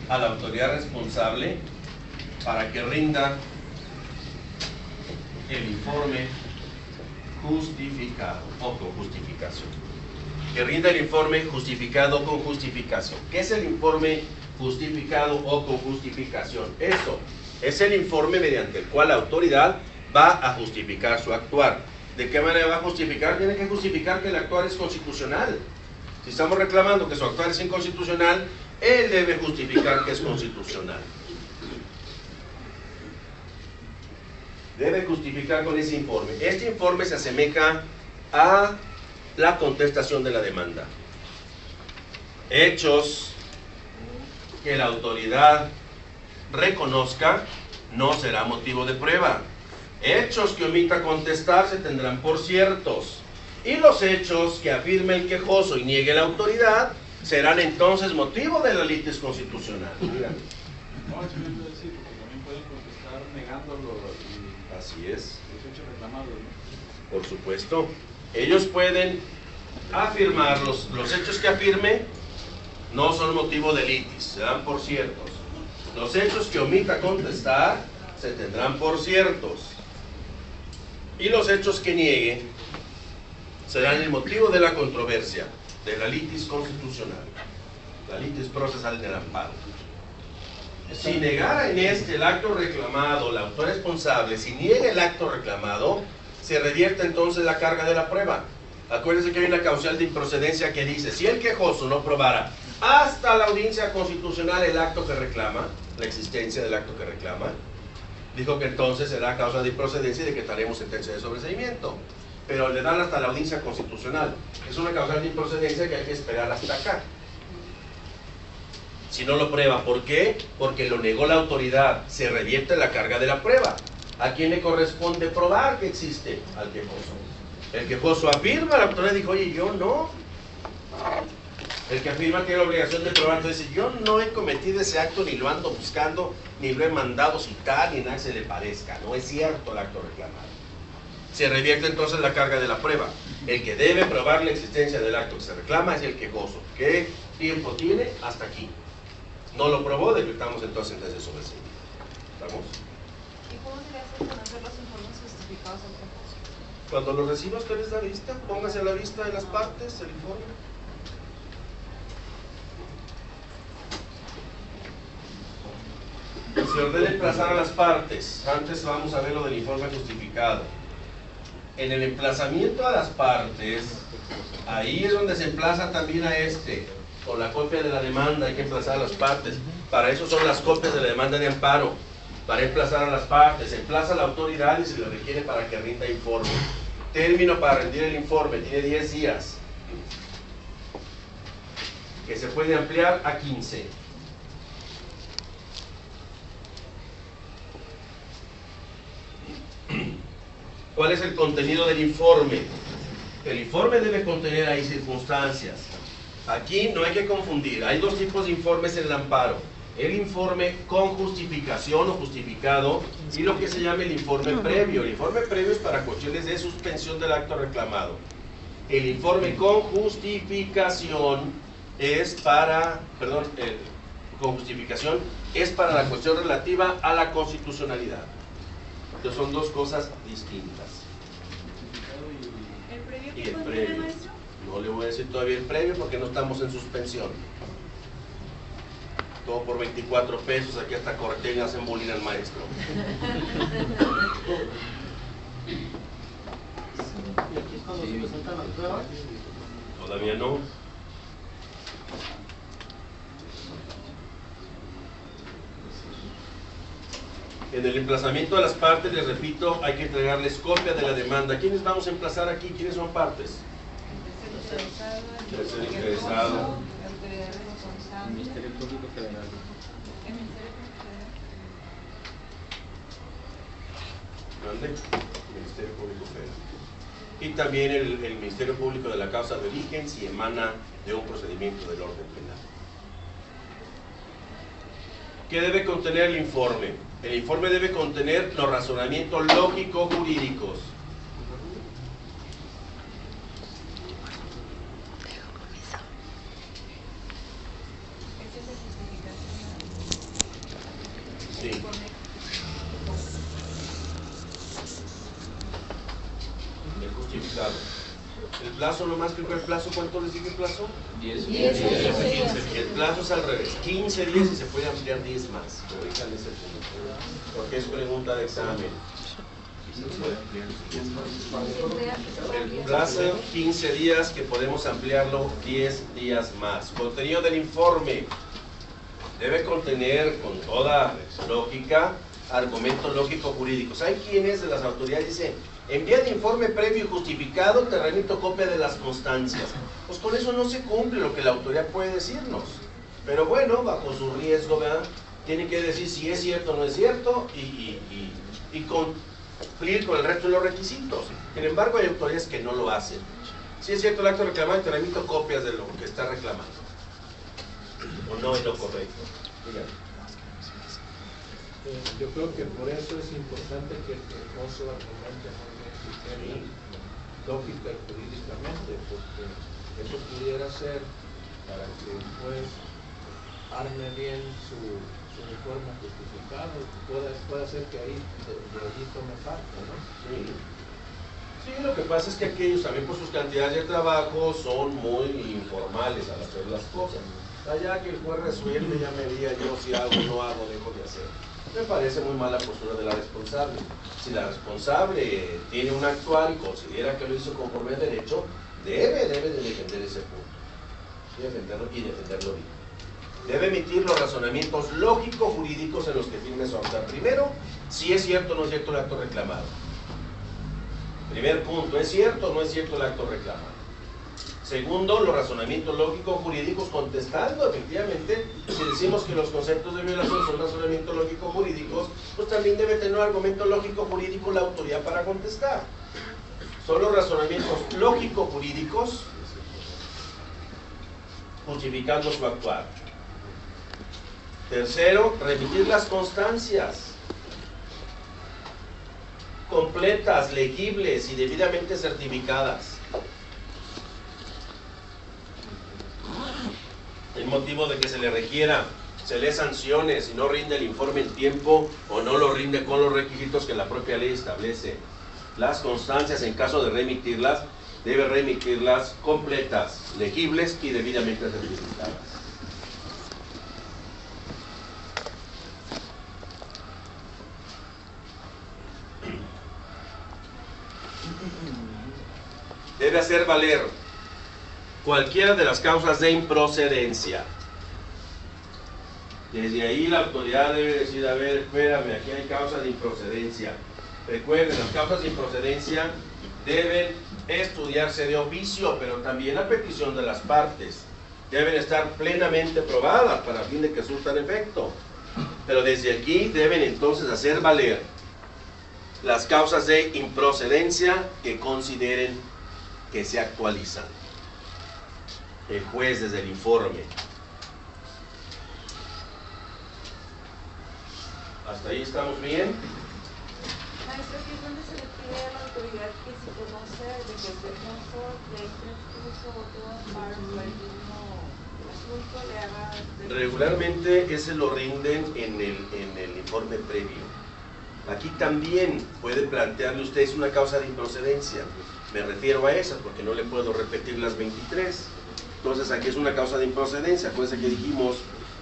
a la autoridad responsable para que rinda el informe justificado o con justificación. Que rinda el informe justificado con justificación. ¿Qué es el informe justificado o con justificación? Eso es el informe mediante el cual la autoridad va a justificar su actuar. ¿De qué manera va a justificar? Tiene que justificar que el actuar es constitucional. Si estamos reclamando que su actuar es inconstitucional, él debe justificar que es constitucional. Debe justificar con ese informe. Este informe se asemeja a la contestación de la demanda. Hechos que la autoridad reconozca no será motivo de prueba. Hechos que omita contestar se tendrán por ciertos. Y los hechos que afirme el quejoso y niegue la autoridad serán entonces motivo de la litis constitucional. Mira. No, eso quiero decir, porque también pueden contestar negándolo. Así es. Los hechos reclamados, ¿no? Por supuesto. Ellos pueden afirmar, los hechos que afirme no son motivo de litis, se dan por ciertos. Los hechos que omita contestar se tendrán por ciertos. Y los hechos que niegue serán el motivo de la controversia, de la litis constitucional, la litis procesal del amparo. Si negara en este el acto reclamado, el autor responsable, si niega el acto reclamado, se revierte entonces la carga de la prueba. Acuérdense que hay una causal de improcedencia que dice, si el quejoso no probara hasta la audiencia constitucional el acto que reclama, la existencia del acto que reclama, dijo que entonces será causa de improcedencia y decretaremos sentencia de sobreseimiento. Pero le dan hasta la audiencia constitucional. Es una causal de improcedencia que hay que esperar hasta acá. Si no lo prueba, ¿por qué? Porque lo negó la autoridad, se revierte la carga de la prueba. ¿A quién le corresponde probar que existe? Al quejoso. El quejoso afirma, la autoridad dijo, oye, yo no. El que afirma tiene la obligación de probar, entonces dice, yo no he cometido ese acto, ni lo ando buscando, ni lo he mandado citar, ni nada que se le parezca. No es cierto el acto reclamado. Se revierte entonces la carga de la prueba. El que debe probar la existencia del acto que se reclama es el quejoso. ¿Qué tiempo tiene? Hasta aquí. No lo probó, decretamos entonces sentencia de sobreseimiento. ¿Estamos? ¿Y cómo se le hace conocer los informes justificados al quejoso? Cuando lo reciba usted les da vista, póngase a la vista de las partes el informe. Se ordena emplazar a las partes. Antes vamos a ver lo del informe justificado. En el emplazamiento a las partes, ahí es donde se emplaza también a este. Con la copia de la demanda hay que emplazar a las partes. Para eso son las copias de la demanda de amparo. Para emplazar a las partes. Se emplaza a la autoridad y se le requiere para que rinda informe. Término para rendir el informe. Tiene 10 días. Que se puede ampliar a 15. ¿Cuál es el contenido del informe? El informe debe contener ahí circunstancias. Aquí no hay que confundir, hay dos tipos de informes en el amparo. El informe con justificación o justificado y lo que se llama el informe previo. El informe previo es para cuestiones de suspensión del acto reclamado. El informe con justificación es para, perdón, con justificación, es para la cuestión relativa a la constitucionalidad. Entonces son dos cosas distintas. ¿El previo Y qué el contiene, previo. maestro? No le voy a decir todavía el previo porque no estamos en suspensión. Todo por 24 pesos, aquí hasta corten hacen bullying al maestro. Y aquí es cuando se presentan las pruebas. Todavía no. En el emplazamiento de las partes, les repito, hay que entregarles copia de la demanda. ¿Quiénes vamos a emplazar aquí? ¿Quiénes son partes? Tercer interesado. Autoridad responsable. Ministerio Público Federal. El Ministerio Público Federal. ¿Dónde? Ministerio Público Federal. Y también el Ministerio Público de la causa de origen si emana de un procedimiento del orden penal. ¿Qué debe contener el informe? El informe debe contener los razonamientos lógico-jurídicos. Esa es la justificación. Sí. El justificado. El plazo, nomás que el plazo, ¿cuánto les dije el plazo? 10 10 días. El plazo es al revés, 15 días y se puede ampliar 10 más. Corríjanle ese punto, porque es pregunta de examen. El plazo 15 días que podemos ampliarlo 10 días más. Contenido del informe debe contener con toda lógica argumentos lógicos jurídicos. Hay quienes de las autoridades dicen: envía el informe previo y justificado, te remito copia de las constancias. Pues con eso no se cumple lo que la autoridad puede decirnos. Pero bueno, bajo su riesgo, ¿verdad? Tiene que decir si es cierto o no es cierto y cumplir con el resto de los requisitos. Sin embargo, hay autoridades que no lo hacen. Si es cierto el acto reclamado, te remito copias de lo que está reclamando. O no es lo correcto. Dígame. Yo creo que por eso es importante que el quejoso argumente muy bien su tema, lógica y jurídicamente, porque eso pudiera ser para que el juez arme bien su informe justificado, puede ser que ahí de allí tome parte, ¿no? Sí. Sí, lo que pasa es que aquellos también por sus cantidades de trabajo son muy informales al hacer las cosas. Allá que el juez resuelve, ya me diría yo si hago o no hago, dejo de hacer. Me parece muy mala postura de la responsable. Si la responsable tiene un actuar y considera que lo hizo conforme al derecho, debe de defender ese punto. Y defenderlo bien. Debe emitir los razonamientos lógico-jurídicos en los que firme su acta. Primero, si es cierto o no es cierto el acto reclamado. Primer punto, ¿es cierto o no es cierto el acto reclamado? Segundo, los razonamientos lógico-jurídicos contestando, efectivamente, si decimos que los conceptos de violación son razonamientos lógico-jurídicos, pues también debe tener un argumento lógico-jurídico la autoridad para contestar. Son los razonamientos lógico-jurídicos justificando su actuar. Tercero, remitir las constancias completas, legibles y debidamente certificadas. El motivo de que se le requiera, se le sancione si no rinde el informe en tiempo o no lo rinde con los requisitos que la propia ley establece. Las constancias, en caso de remitirlas, debe remitirlas completas, legibles y debidamente certificadas. Debe hacer valer cualquiera de las causas de improcedencia. Desde ahí la autoridad debe decir: a ver, espérame, aquí hay causas de improcedencia. Recuerden, las causas de improcedencia deben estudiarse de oficio, pero también a petición de las partes. Deben estar plenamente probadas para fin de que surtan efecto. Pero desde aquí deben entonces hacer valer las causas de improcedencia que consideren que se actualizan. El juez desde el informe. ¿Hasta ahí estamos bien? Maestro, aquí es donde se le pide a la autoridad que si conoce de que el quejoso le transpuso otro amparo por el mismo punto le haga... Regularmente ese lo rinden en el informe previo. Aquí también puede plantearle ustedes una causa de improcedencia. Me refiero a esa porque no le puedo repetir las 23. Entonces aquí es una causa de improcedencia. Acuérdense que dijimos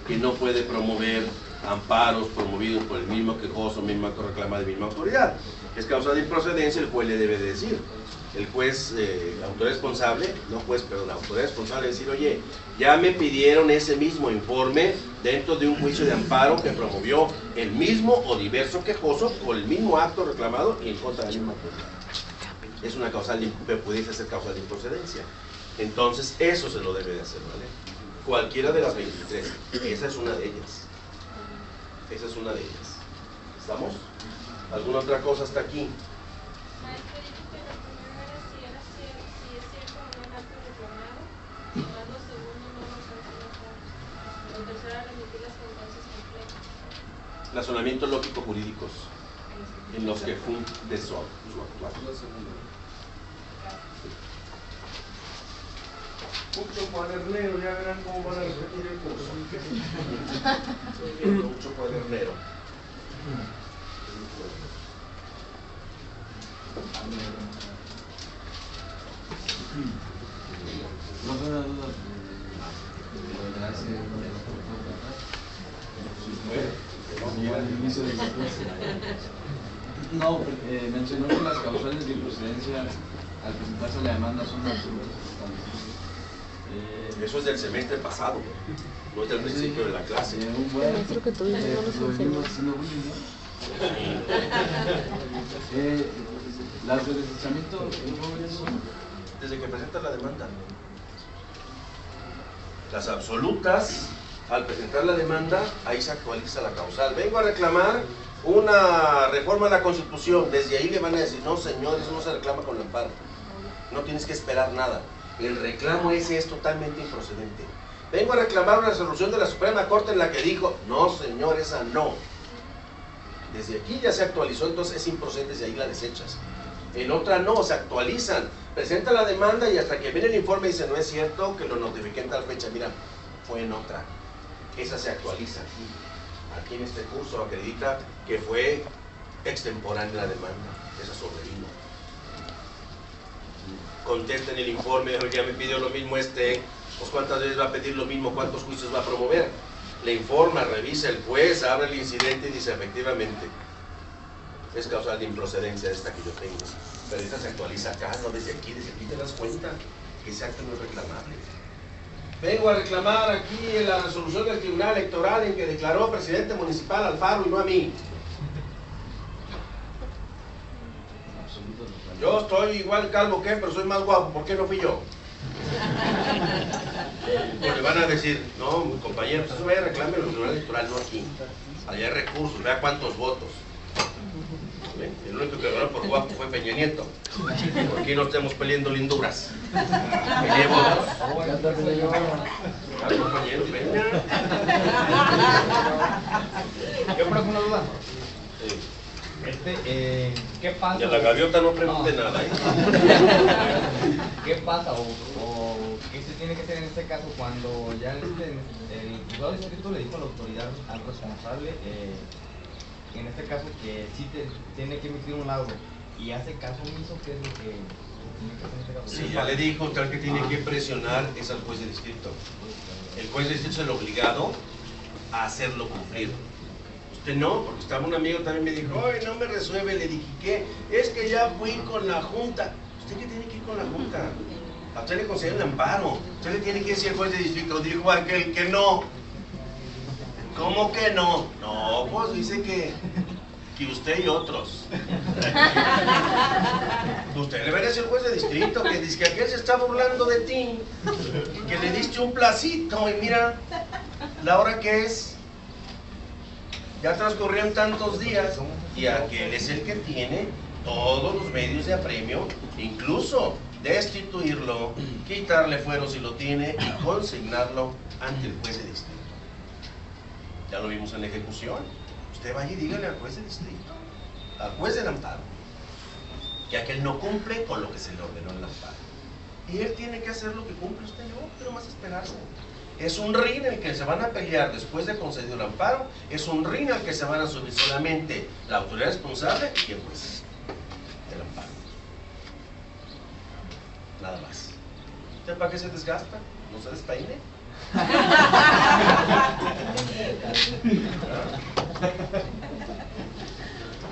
que no puede promover amparos promovidos por el mismo quejoso, mismo acto reclamado de misma autoridad. Es causa de improcedencia, el juez le debe decir. El juez, autoridad responsable, no juez, pero la autoridad responsable decir, oye, ya me pidieron ese mismo informe dentro de un juicio de amparo que promovió el mismo o diverso quejoso por el mismo acto reclamado y en contra de la misma autoridad. Es una causal, pudiese ser causa de improcedencia. Entonces, eso se lo debe de hacer, ¿vale? Cualquiera de las 23. Esa es una de ellas. Esa es una de ellas. ¿Estamos? ¿Alguna otra cosa hasta aquí? Maestro, dijo que la primera era si es cierto o no el acto reclamado, y más lo segundo no los sancionados. Lo tercero era remitir las constancias completas. Razonamientos lógico-jurídicos en los que funde su actual. Mucho cuadernero, ya verán cómo van a repetir el curso. Estoy viendo mucho cuadernero. No fue una duda. No, mencionó que las causales de improcedencia al presentarse la demanda son absolutas. Eso es del semestre pasado, no es del principio de la clase. Creo que todavía no nos enseñó. Las de deslizamiento, Desde que presenta la demanda. Las absolutas, al presentar la demanda, ahí se actualiza la causal. Vengo a reclamar una reforma a la Constitución. Desde ahí le van a decir, no señor, eso no se reclama con el amparo. No tienes que esperar nada. El reclamo ese es totalmente improcedente. Vengo a reclamar una resolución de la Suprema Corte en la que dijo, no señor, esa no. Desde aquí ya se actualizó, entonces es improcedente, desde ahí la desechas. En otra no, se actualizan. Presenta la demanda y hasta que viene el informe dice, no es cierto que lo notifiqué en tal fecha. Mira, fue en otra. Esa se actualiza aquí. Aquí en este curso acredita que fue extemporánea la demanda. Esa sobrevino. Contesta en el informe, ya me pidió lo mismo pues cuántas veces va a pedir lo mismo, cuántos juicios va a promover. Le informa, revisa el juez, abre el incidente y dice efectivamente es causal de improcedencia esta que yo tengo. Pero esta se actualiza acá, no desde aquí te das cuenta que ese acto no es reclamable. Vengo a reclamar aquí la resolución del Tribunal Electoral en que declaró presidente municipal a Alfaro y no a mí. Yo estoy igual calvo que él, pero soy más guapo, ¿por qué no fui yo? Pues le van a decir, no, mi compañero, pues eso vaya a reclamar en el Tribunal Electoral, no aquí. Allá hay recursos, vea cuántos votos. ¿Ven? El único que ganó por guapo fue Peña Nieto. Por aquí no estemos peleando linduras. Peleé votos. Al compañero Peña. Yo por una duda. Sí. ¿Qué pasa? Y a la gaviota no pregunte nada. ¿Qué pasa o qué se tiene que hacer en este caso cuando ya el juzgado de distrito le dijo a la autoridad, al responsable, en este caso que sí tiene que emitir un laudo y hace caso omiso? ¿Qué es lo que tiene que hacer en este caso? Sí, ya le dijo, tal que tiene que presionar es al juez de distrito. El juez de distrito es el obligado a hacerlo cumplir. No, porque estaba un amigo también me dijo, ay, no me resuelve, le dije, ¿qué? Es que ya fui con la junta. ¿Usted qué tiene que ir con la junta? A usted le concede un amparo. Usted le tiene que decir al juez de distrito, dijo aquel que no. ¿Cómo que no? No, pues dice que usted y otros. Usted le va a decir al juez de distrito que dice que aquel se está burlando de ti, que le diste un placito y mira la hora que es. Ya transcurrieron tantos días y aquel es el que tiene todos los medios de apremio, incluso destituirlo, quitarle fuero si lo tiene y consignarlo ante el juez de distrito. Ya lo vimos en la ejecución. Usted vaya y dígale al juez de distrito, al juez del amparo, que aquel no cumple con lo que se le ordenó en el amparo. Y él tiene que hacer lo que cumple usted y yo, pero más esperarse. Es un ring en el que se van a pelear después de concedido el amparo, es un ring al que se van a subir solamente la autoridad responsable y el juez del amparo. Nada más. ¿Usted para qué se desgasta? ¿No se despeine?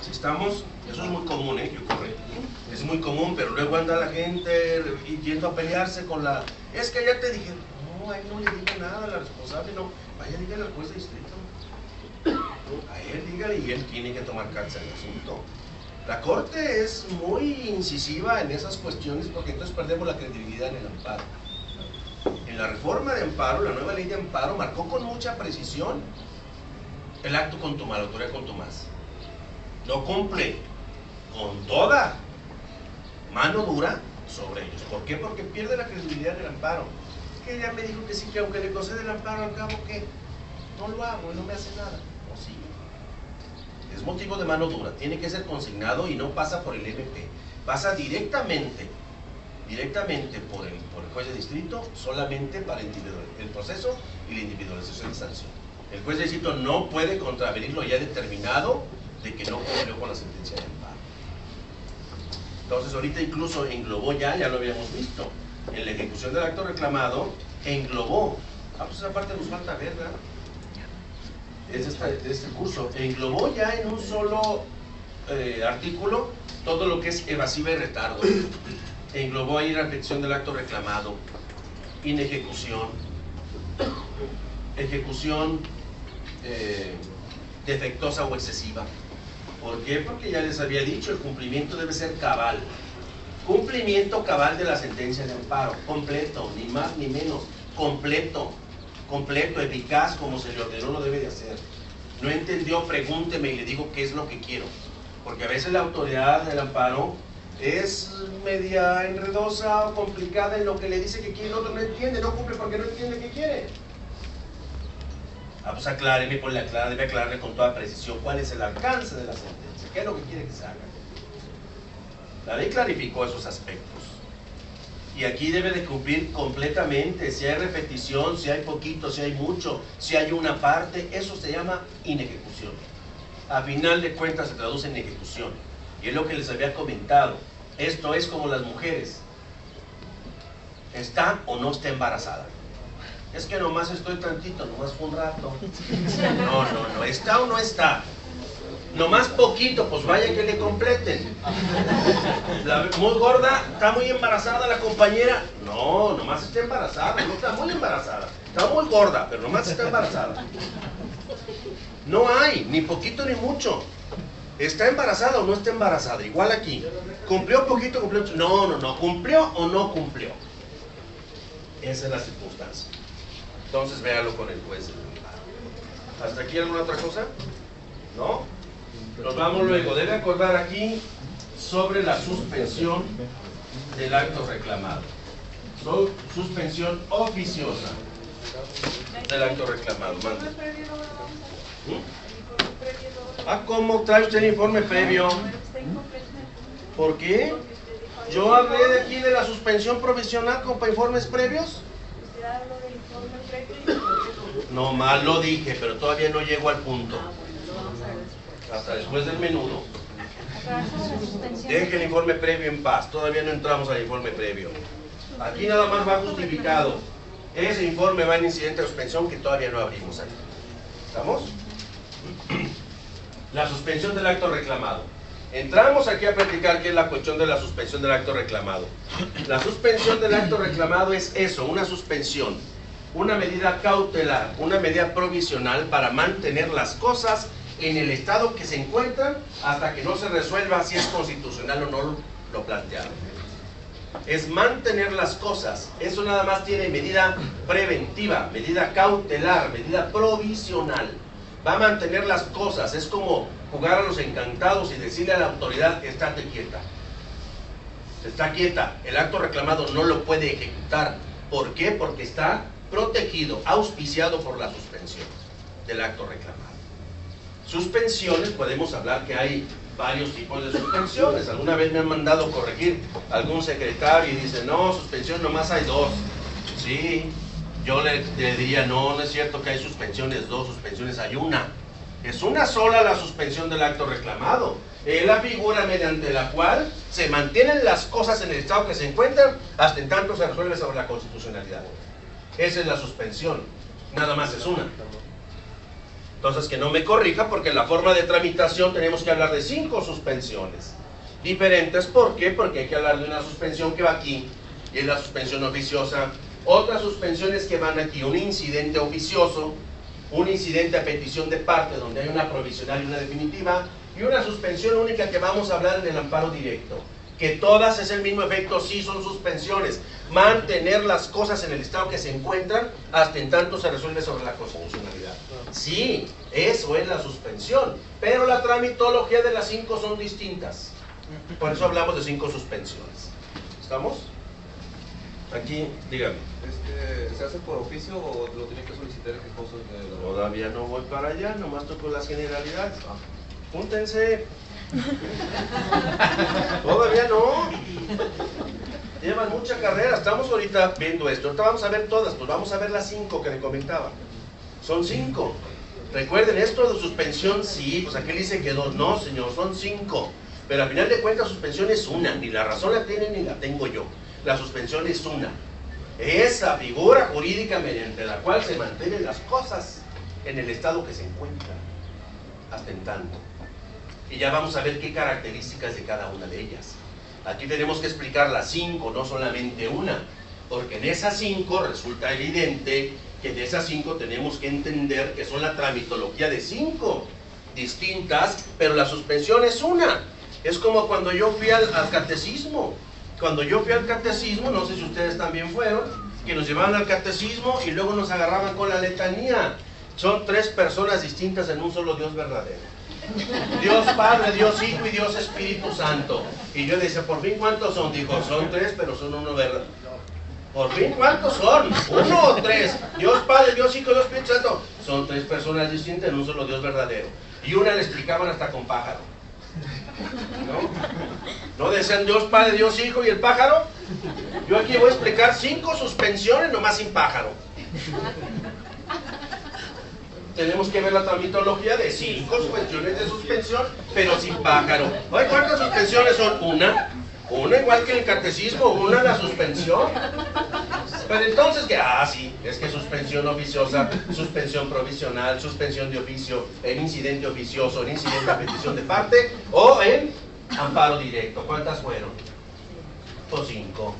Si estamos, eso es muy común, que ocurre. Es muy común, pero luego anda la gente yendo a pelearse con la... Es que ya te dije, no, a él no le diga nada, a la responsable no, vaya, dígale al juez de distrito. A él dígale y él tiene que tomar cartas en el asunto. La Corte es muy incisiva en esas cuestiones porque entonces perdemos la credibilidad en el amparo. En la reforma de amparo, la nueva ley de amparo marcó con mucha precisión el acto contumaz, la autoridad contumaz. No cumple con toda mano dura sobre ellos. ¿Por qué? Porque pierde la credibilidad en el amparo. Que ella me dijo que sí, que aunque le concede el amparo, al cabo que no lo hago y no me hace nada. No, sí. Es motivo de mano dura, tiene que ser consignado y no pasa por el MP. Pasa directamente por el juez de distrito, solamente para el proceso y la individualización de sanción. El juez de distrito no puede contravenir lo ya determinado de que no cumplió con la sentencia de amparo. Entonces ahorita incluso englobó ya lo habíamos visto, en la ejecución del acto reclamado, englobó, pues esa parte nos falta ver, ¿verdad? Es este curso, englobó ya en un solo artículo todo lo que es evasiva y retardo. Englobó ahí la repetición del acto reclamado, inejecución, ejecución defectuosa o excesiva. ¿Por qué? Porque ya les había dicho, el cumplimiento debe ser cabal. Cumplimiento cabal de la sentencia de amparo, completo, ni más ni menos, completo, eficaz, como se le ordenó, lo debe de hacer. No entendió, pregúnteme y le digo qué es lo que quiero. Porque a veces la autoridad del amparo es media enredosa o complicada en lo que le dice que quiere, el otro no entiende, no cumple porque no entiende qué quiere. Pues acláreme, debe aclararle con toda precisión cuál es el alcance de la sentencia, qué es lo que quiere que se haga. La ley clarificó esos aspectos. Y aquí debe de cumplir completamente, si hay repetición, si hay poquito, si hay mucho, si hay una parte, eso se llama inejecución. A final de cuentas se traduce en ejecución. Y es lo que les había comentado. Esto es como las mujeres. ¿Está o no está embarazada? Es que nomás estoy tantito, nomás fue un rato. No, ¿está o no está? Nomás poquito, pues vaya que le completen. Muy gorda, ¿está muy embarazada la compañera? No, nomás está embarazada, no está muy embarazada. Está muy gorda, pero nomás está embarazada. No hay, ni poquito ni mucho. ¿Está embarazada o no está embarazada? Igual aquí. ¿Cumplió poquito, cumplió mucho? No, ¿cumplió o no cumplió? Esa es la circunstancia. Entonces véalo con el juez. ¿Hasta aquí alguna otra cosa? ¿No? Nos vamos luego. Debe acordar aquí sobre la suspensión del acto reclamado. Suspensión oficiosa del acto reclamado. Mande. ¿Cómo trae usted el informe previo? ¿Por qué? Yo hablé de aquí de la suspensión provisional con informes previos. No mal lo dije, pero todavía no llego al punto. Hasta después del menudo. Deje el informe previo en paz. Todavía no entramos al informe previo. Aquí nada más va justificado. Ese informe va en incidente de suspensión que todavía no abrimos aquí. ¿Estamos? La suspensión del acto reclamado. Entramos aquí a platicar qué es la cuestión de la suspensión del acto reclamado. La suspensión del acto reclamado es eso, una suspensión, una medida cautelar, una medida provisional para mantener las cosas en el estado que se encuentran hasta que no se resuelva si es constitucional o no lo planteado. Es mantener las cosas, eso nada más tiene medida preventiva, medida cautelar, medida provisional. Va a mantener las cosas, es como jugar a los encantados y decirle a la autoridad, estate quieta. Está quieta, el acto reclamado no lo puede ejecutar. ¿Por qué? Porque está protegido, auspiciado por la suspensión del acto reclamado. Suspensiones, podemos hablar que hay varios tipos de suspensiones. Alguna vez me han mandado corregir algún secretario y dice, no, suspensión nomás hay dos. Sí, yo le diría, no es cierto que hay suspensiones, 2 suspensiones, hay una. Es una sola la suspensión del acto reclamado. Es la figura mediante la cual se mantienen las cosas en el estado que se encuentran hasta en tanto se resuelve sobre la constitucionalidad. Esa es la suspensión, nada más es una. Entonces que no me corrija, porque en la forma de tramitación tenemos que hablar de 5 suspensiones diferentes. ¿Por qué? Porque hay que hablar de una suspensión que va aquí, y es la suspensión oficiosa. Otras suspensiones que van aquí, un incidente oficioso, un incidente a petición de parte, donde hay una provisional y una definitiva, y una suspensión única que vamos a hablar en el amparo directo. Que todas es el mismo efecto, sí son suspensiones. Mantener las cosas en el estado que se encuentran hasta en tanto se resuelve sobre la constitucionalidad. Sí, eso es la suspensión, pero la tramitología de las 5 son distintas. Por eso hablamos de 5 suspensiones. ¿Estamos? Aquí, dígame. ¿Se hace por oficio o lo tiene que solicitar el esposo? Todavía no voy para allá, nomás toco las generalidades. Júntense. Todavía no. Llevan mucha carrera. Estamos ahorita viendo esto. Ahorita vamos a ver todas. Pues vamos a ver las 5 que le comentaba. Son 5. Recuerden, esto de suspensión, sí, pues aquí dice que 2. No, señor, son 5. Pero al final de cuentas, suspensión es una. Ni la razón la tiene ni la tengo yo. La suspensión es una. Esa figura jurídica mediante la cual se mantienen las cosas en el estado que se encuentran hasta en tanto. Y ya vamos a ver qué características de cada una de ellas. Aquí tenemos que explicar las 5, no solamente una, porque en esas 5 resulta evidente que de esas 5 tenemos que entender que son la tramitología de 5 distintas, pero la suspensión es una. Es como cuando yo fui al catecismo. Cuando yo fui al catecismo, no sé si ustedes también fueron, que nos llevaban al catecismo y luego nos agarraban con la letanía. Son 3 personas distintas en un solo Dios verdadero. Dios Padre, Dios Hijo y Dios Espíritu Santo. Y yo decía, ¿por fin cuántos son? Dijo, son 3, pero son uno verdadero. ¿Por fin cuántos son? ¿1 o 3? Dios Padre, Dios Hijo y Dios Espíritu Santo. Son 3 personas distintas en un solo Dios verdadero. Y una le explicaban hasta con pájaro. ¿No decían Dios Padre, Dios Hijo y el pájaro? Yo aquí voy a explicar 5 suspensiones nomás sin pájaro. Tenemos que ver la tramitología de 5 suspensiones de suspensión, pero sin pájaro. Oye, ¿cuántas suspensiones son? Una igual que en el catecismo, una la suspensión. Pero entonces, que sí, es que suspensión oficiosa, suspensión provisional, suspensión de oficio, en incidente oficioso, en incidente a petición de parte, o en amparo directo. ¿Cuántas fueron? Pues 5.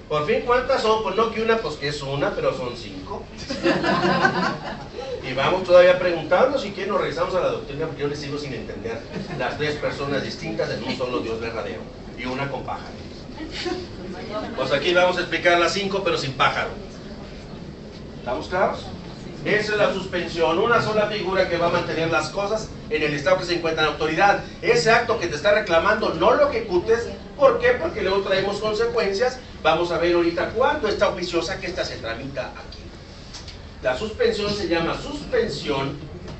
Por fin, ¿cuántas son? Pues no que una, pues que es una, pero son 5. Y vamos todavía preguntando si quieren nos regresamos a la doctrina, porque yo les sigo sin entender las 3 personas distintas en un solo Dios verdadero y una con pájaro. Pues aquí vamos a explicar las 5, pero sin pájaro. ¿Estamos claros? Esa es la suspensión, una sola figura que va a mantener las cosas en el estado que se encuentra en autoridad. Ese acto que te está reclamando no lo ejecutes. ¿Por qué? Porque luego traemos consecuencias. Vamos a ver ahorita cuándo está oficiosa, que esta se tramita aquí. La suspensión se llama suspensión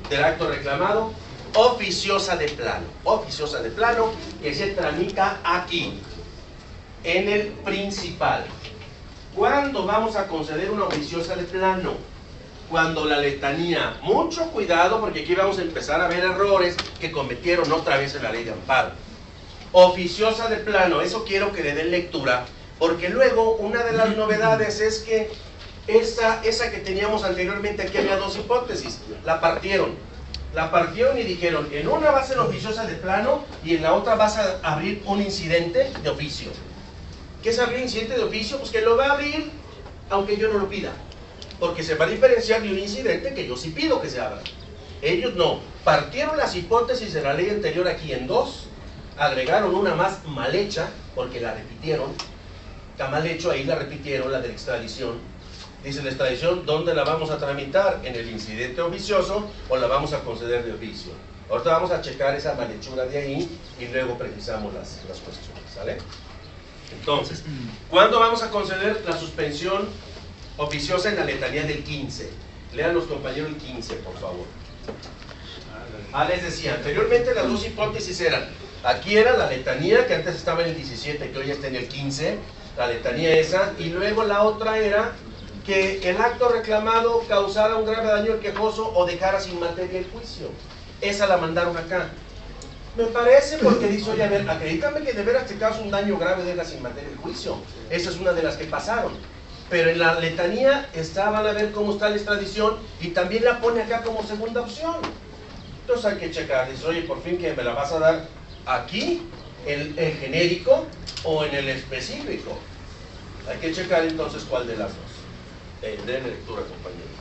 del acto reclamado oficiosa de plano. Oficiosa de plano que se tramita aquí, en el principal. ¿Cuándo vamos a conceder una oficiosa de plano? Cuando la letanía, mucho cuidado porque aquí vamos a empezar a ver errores que cometieron otra vez en la ley de amparo. Oficiosa de plano, eso quiero que le den lectura, porque luego una de las novedades es que esa que teníamos anteriormente, aquí había 2 hipótesis, la partieron y dijeron, en una va a ser oficiosa de plano y en la otra vas a abrir un incidente de oficio. ¿Qué es abrir incidente de oficio? Pues que lo va a abrir aunque yo no lo pida, porque se va a diferenciar de un incidente que yo sí pido que se abra. Ellos no, partieron las hipótesis de la ley anterior aquí en 2, agregaron una más mal hecha, porque la repitieron, está mal hecho, ahí la repitieron, la de la extradición. Dice la extradición, ¿dónde la vamos a tramitar? ¿En el incidente oficioso o la vamos a conceder de oficio? Ahorita vamos a checar esa malhechura de ahí y luego precisamos las cuestiones, ¿sale? Entonces, ¿cuándo vamos a conceder la suspensión oficiosa en la letanía del 15? Lean los compañeros el 15, por favor. Les decía, anteriormente las 2 hipótesis eran, aquí era la letanía que antes estaba en el 17, que hoy está en el 15, la letanía esa, y luego la otra era que el acto reclamado causara un grave daño al quejoso o dejara sin materia el juicio. Esa la mandaron acá. Me parece porque dice, oye, a ver, acredítame que de veras te causa un daño grave, deja sin materia el juicio. Esa es una de las que pasaron. Pero en la letanía van a ver cómo está la extradición y también la pone acá como segunda opción. Entonces hay que checar, dice, oye, por fin que me la vas a dar aquí, en el genérico o en el específico. Hay que checar entonces cuál de las dos. Den lectura, compañeros.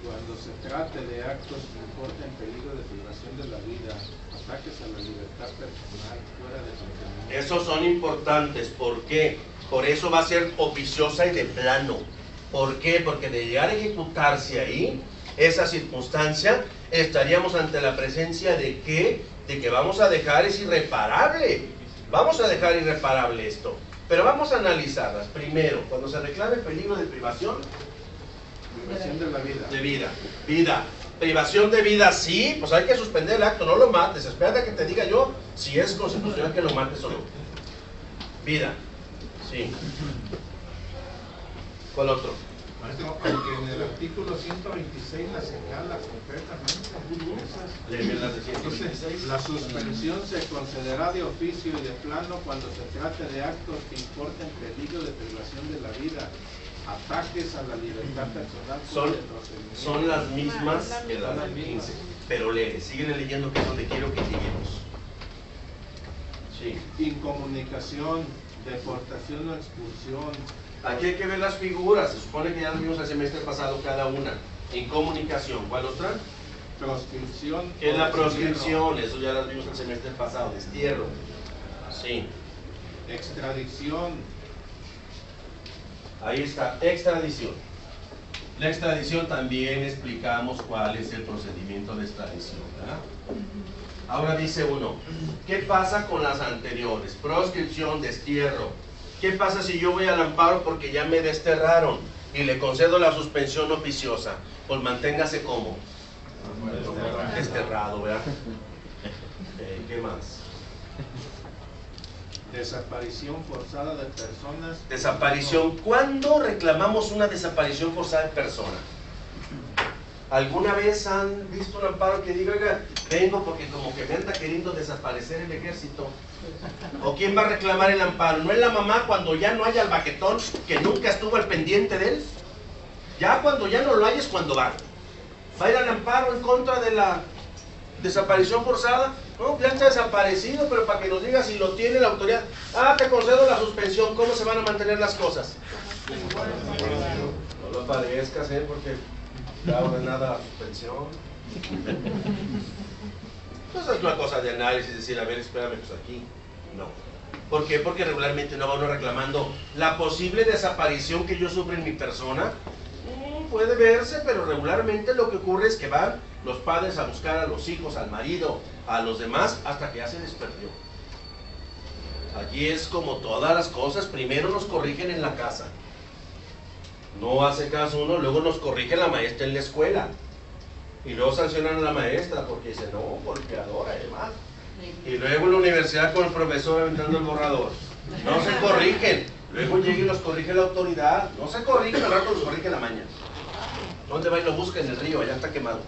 Cuando se trate de actos que importen peligro de privación de la vida, ataques a la libertad personal, fuera de contenido. Esos son importantes. ¿Por qué? Por eso va a ser oficiosa y de plano. ¿Por qué? Porque de llegar a ejecutarse ahí, esa circunstancia, estaríamos ante la presencia de ¿qué? De que vamos a dejar, es irreparable. Vamos a dejar irreparable esto. Pero vamos a analizarlas. Primero, cuando se reclame peligro de privación, Privación de la vida. de vida. Privación de vida, sí, pues hay que suspender el acto, no lo mates. Espérate a que te diga yo si es constitucional que lo mates o no. Vida, sí. ¿Cuál otro? Maestro, aunque en el artículo 126 la señala concretamente, Léeme las de dice, 126. la suspensión se concederá de oficio y de plano cuando se trate de actos que importen peligro de privación de la vida, ataques a la libertad personal. Son las mismas que las del 15, pero siguen leyendo que es donde quiero que lleguemos. Sí. Incomunicación, deportación o expulsión. Aquí hay que ver las figuras, se supone que ya las vimos el semestre pasado cada una. Incomunicación, ¿cuál otra? Proscripción. ¿Qué es la proscripción? Eso ya las vimos el semestre pasado, destierro. Sí. Extradición. Ahí está, extradición. La extradición también explicamos cuál es el procedimiento de extradición, ¿verdad? Ahora dice uno, ¿qué pasa con las anteriores? Proscripción, destierro. ¿Qué pasa si yo voy al amparo porque ya me desterraron y le concedo la suspensión oficiosa? Pues manténgase como desterrado, ¿verdad? ¿Qué más? Desaparición forzada de personas. Desaparición. ¿Cuándo reclamamos una desaparición forzada de persona? ¿Alguna vez han visto un amparo que diga, oiga, vengo porque como que me anda queriendo desaparecer el ejército? ¿O quién va a reclamar el amparo? ¿No es la mamá cuando ya no haya el baquetón que nunca estuvo al pendiente de él? Ya cuando ya no lo hay es cuando va. ¿Va a ir al amparo en contra de la desaparición forzada? No, ya está desaparecido, pero para que nos diga si lo tiene la autoridad. Ah, te concedo la suspensión. ¿Cómo se van a mantener las cosas? No lo aparezcas, porque ya ordenada la suspensión. Entonces es una cosa de análisis, decir, a ver, espérame, pues aquí. No. ¿Por qué? Porque regularmente no va uno reclamando la posible desaparición que yo sufro en mi persona. Puede verse, pero regularmente lo que ocurre es que van los padres a buscar a los hijos, al marido, a los demás, hasta que ya se les perdió. Allí es como todas las cosas, primero nos corrigen en la casa. No hace caso uno, luego nos corrige la maestra en la escuela. Y luego sancionan a la maestra porque dice, no, golpeadora y demás. Y luego en la universidad con el profesor aventando el borrador. No se corrigen. Luego llega y los corrige la autoridad. No se corrigen, al rato los corrige la maña. ¿Dónde va y lo busca? En el río, allá está quemado.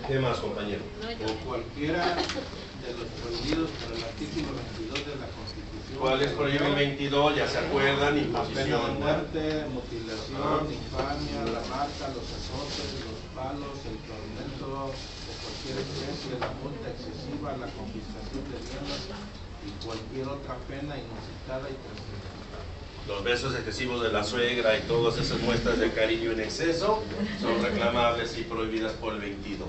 ¿Qué más, compañero? O cualquiera de los prohibidos por el artículo 22 de la Constitución. ¿Cuál es prohibido el 22? Ya se acuerdan, La pena de imposición. muerte, mutilación, infamia, la marca, los azotes, los palos, el tormento de cualquier especie, la multa excesiva, la confiscación de bienes y cualquier otra pena inusitada y transgresora. Los besos excesivos de la suegra y todas esas muestras de cariño en exceso son reclamables y prohibidas por el 22.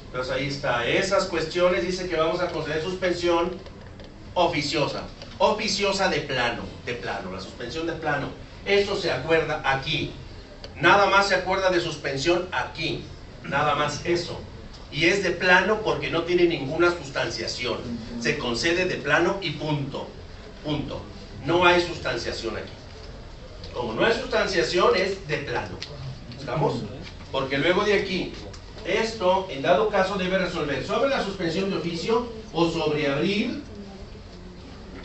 Entonces ahí está, esas cuestiones dice que vamos a conceder suspensión oficiosa, oficiosa de plano, la suspensión de plano. Eso se acuerda aquí, nada más se acuerda de suspensión aquí, nada más eso. Y es de plano porque no tiene ninguna sustanciación, se concede de plano y punto, punto. No hay sustanciación aquí. Como no hay sustanciación, es de plano. ¿Estamos? Porque luego de aquí, esto, en dado caso, debe resolver sobre la suspensión de oficio o sobre abrir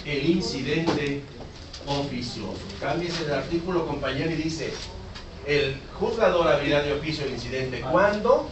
el incidente oficioso. Cámbiese el artículo, compañero, y dice: el juzgador abrirá de oficio el incidente cuando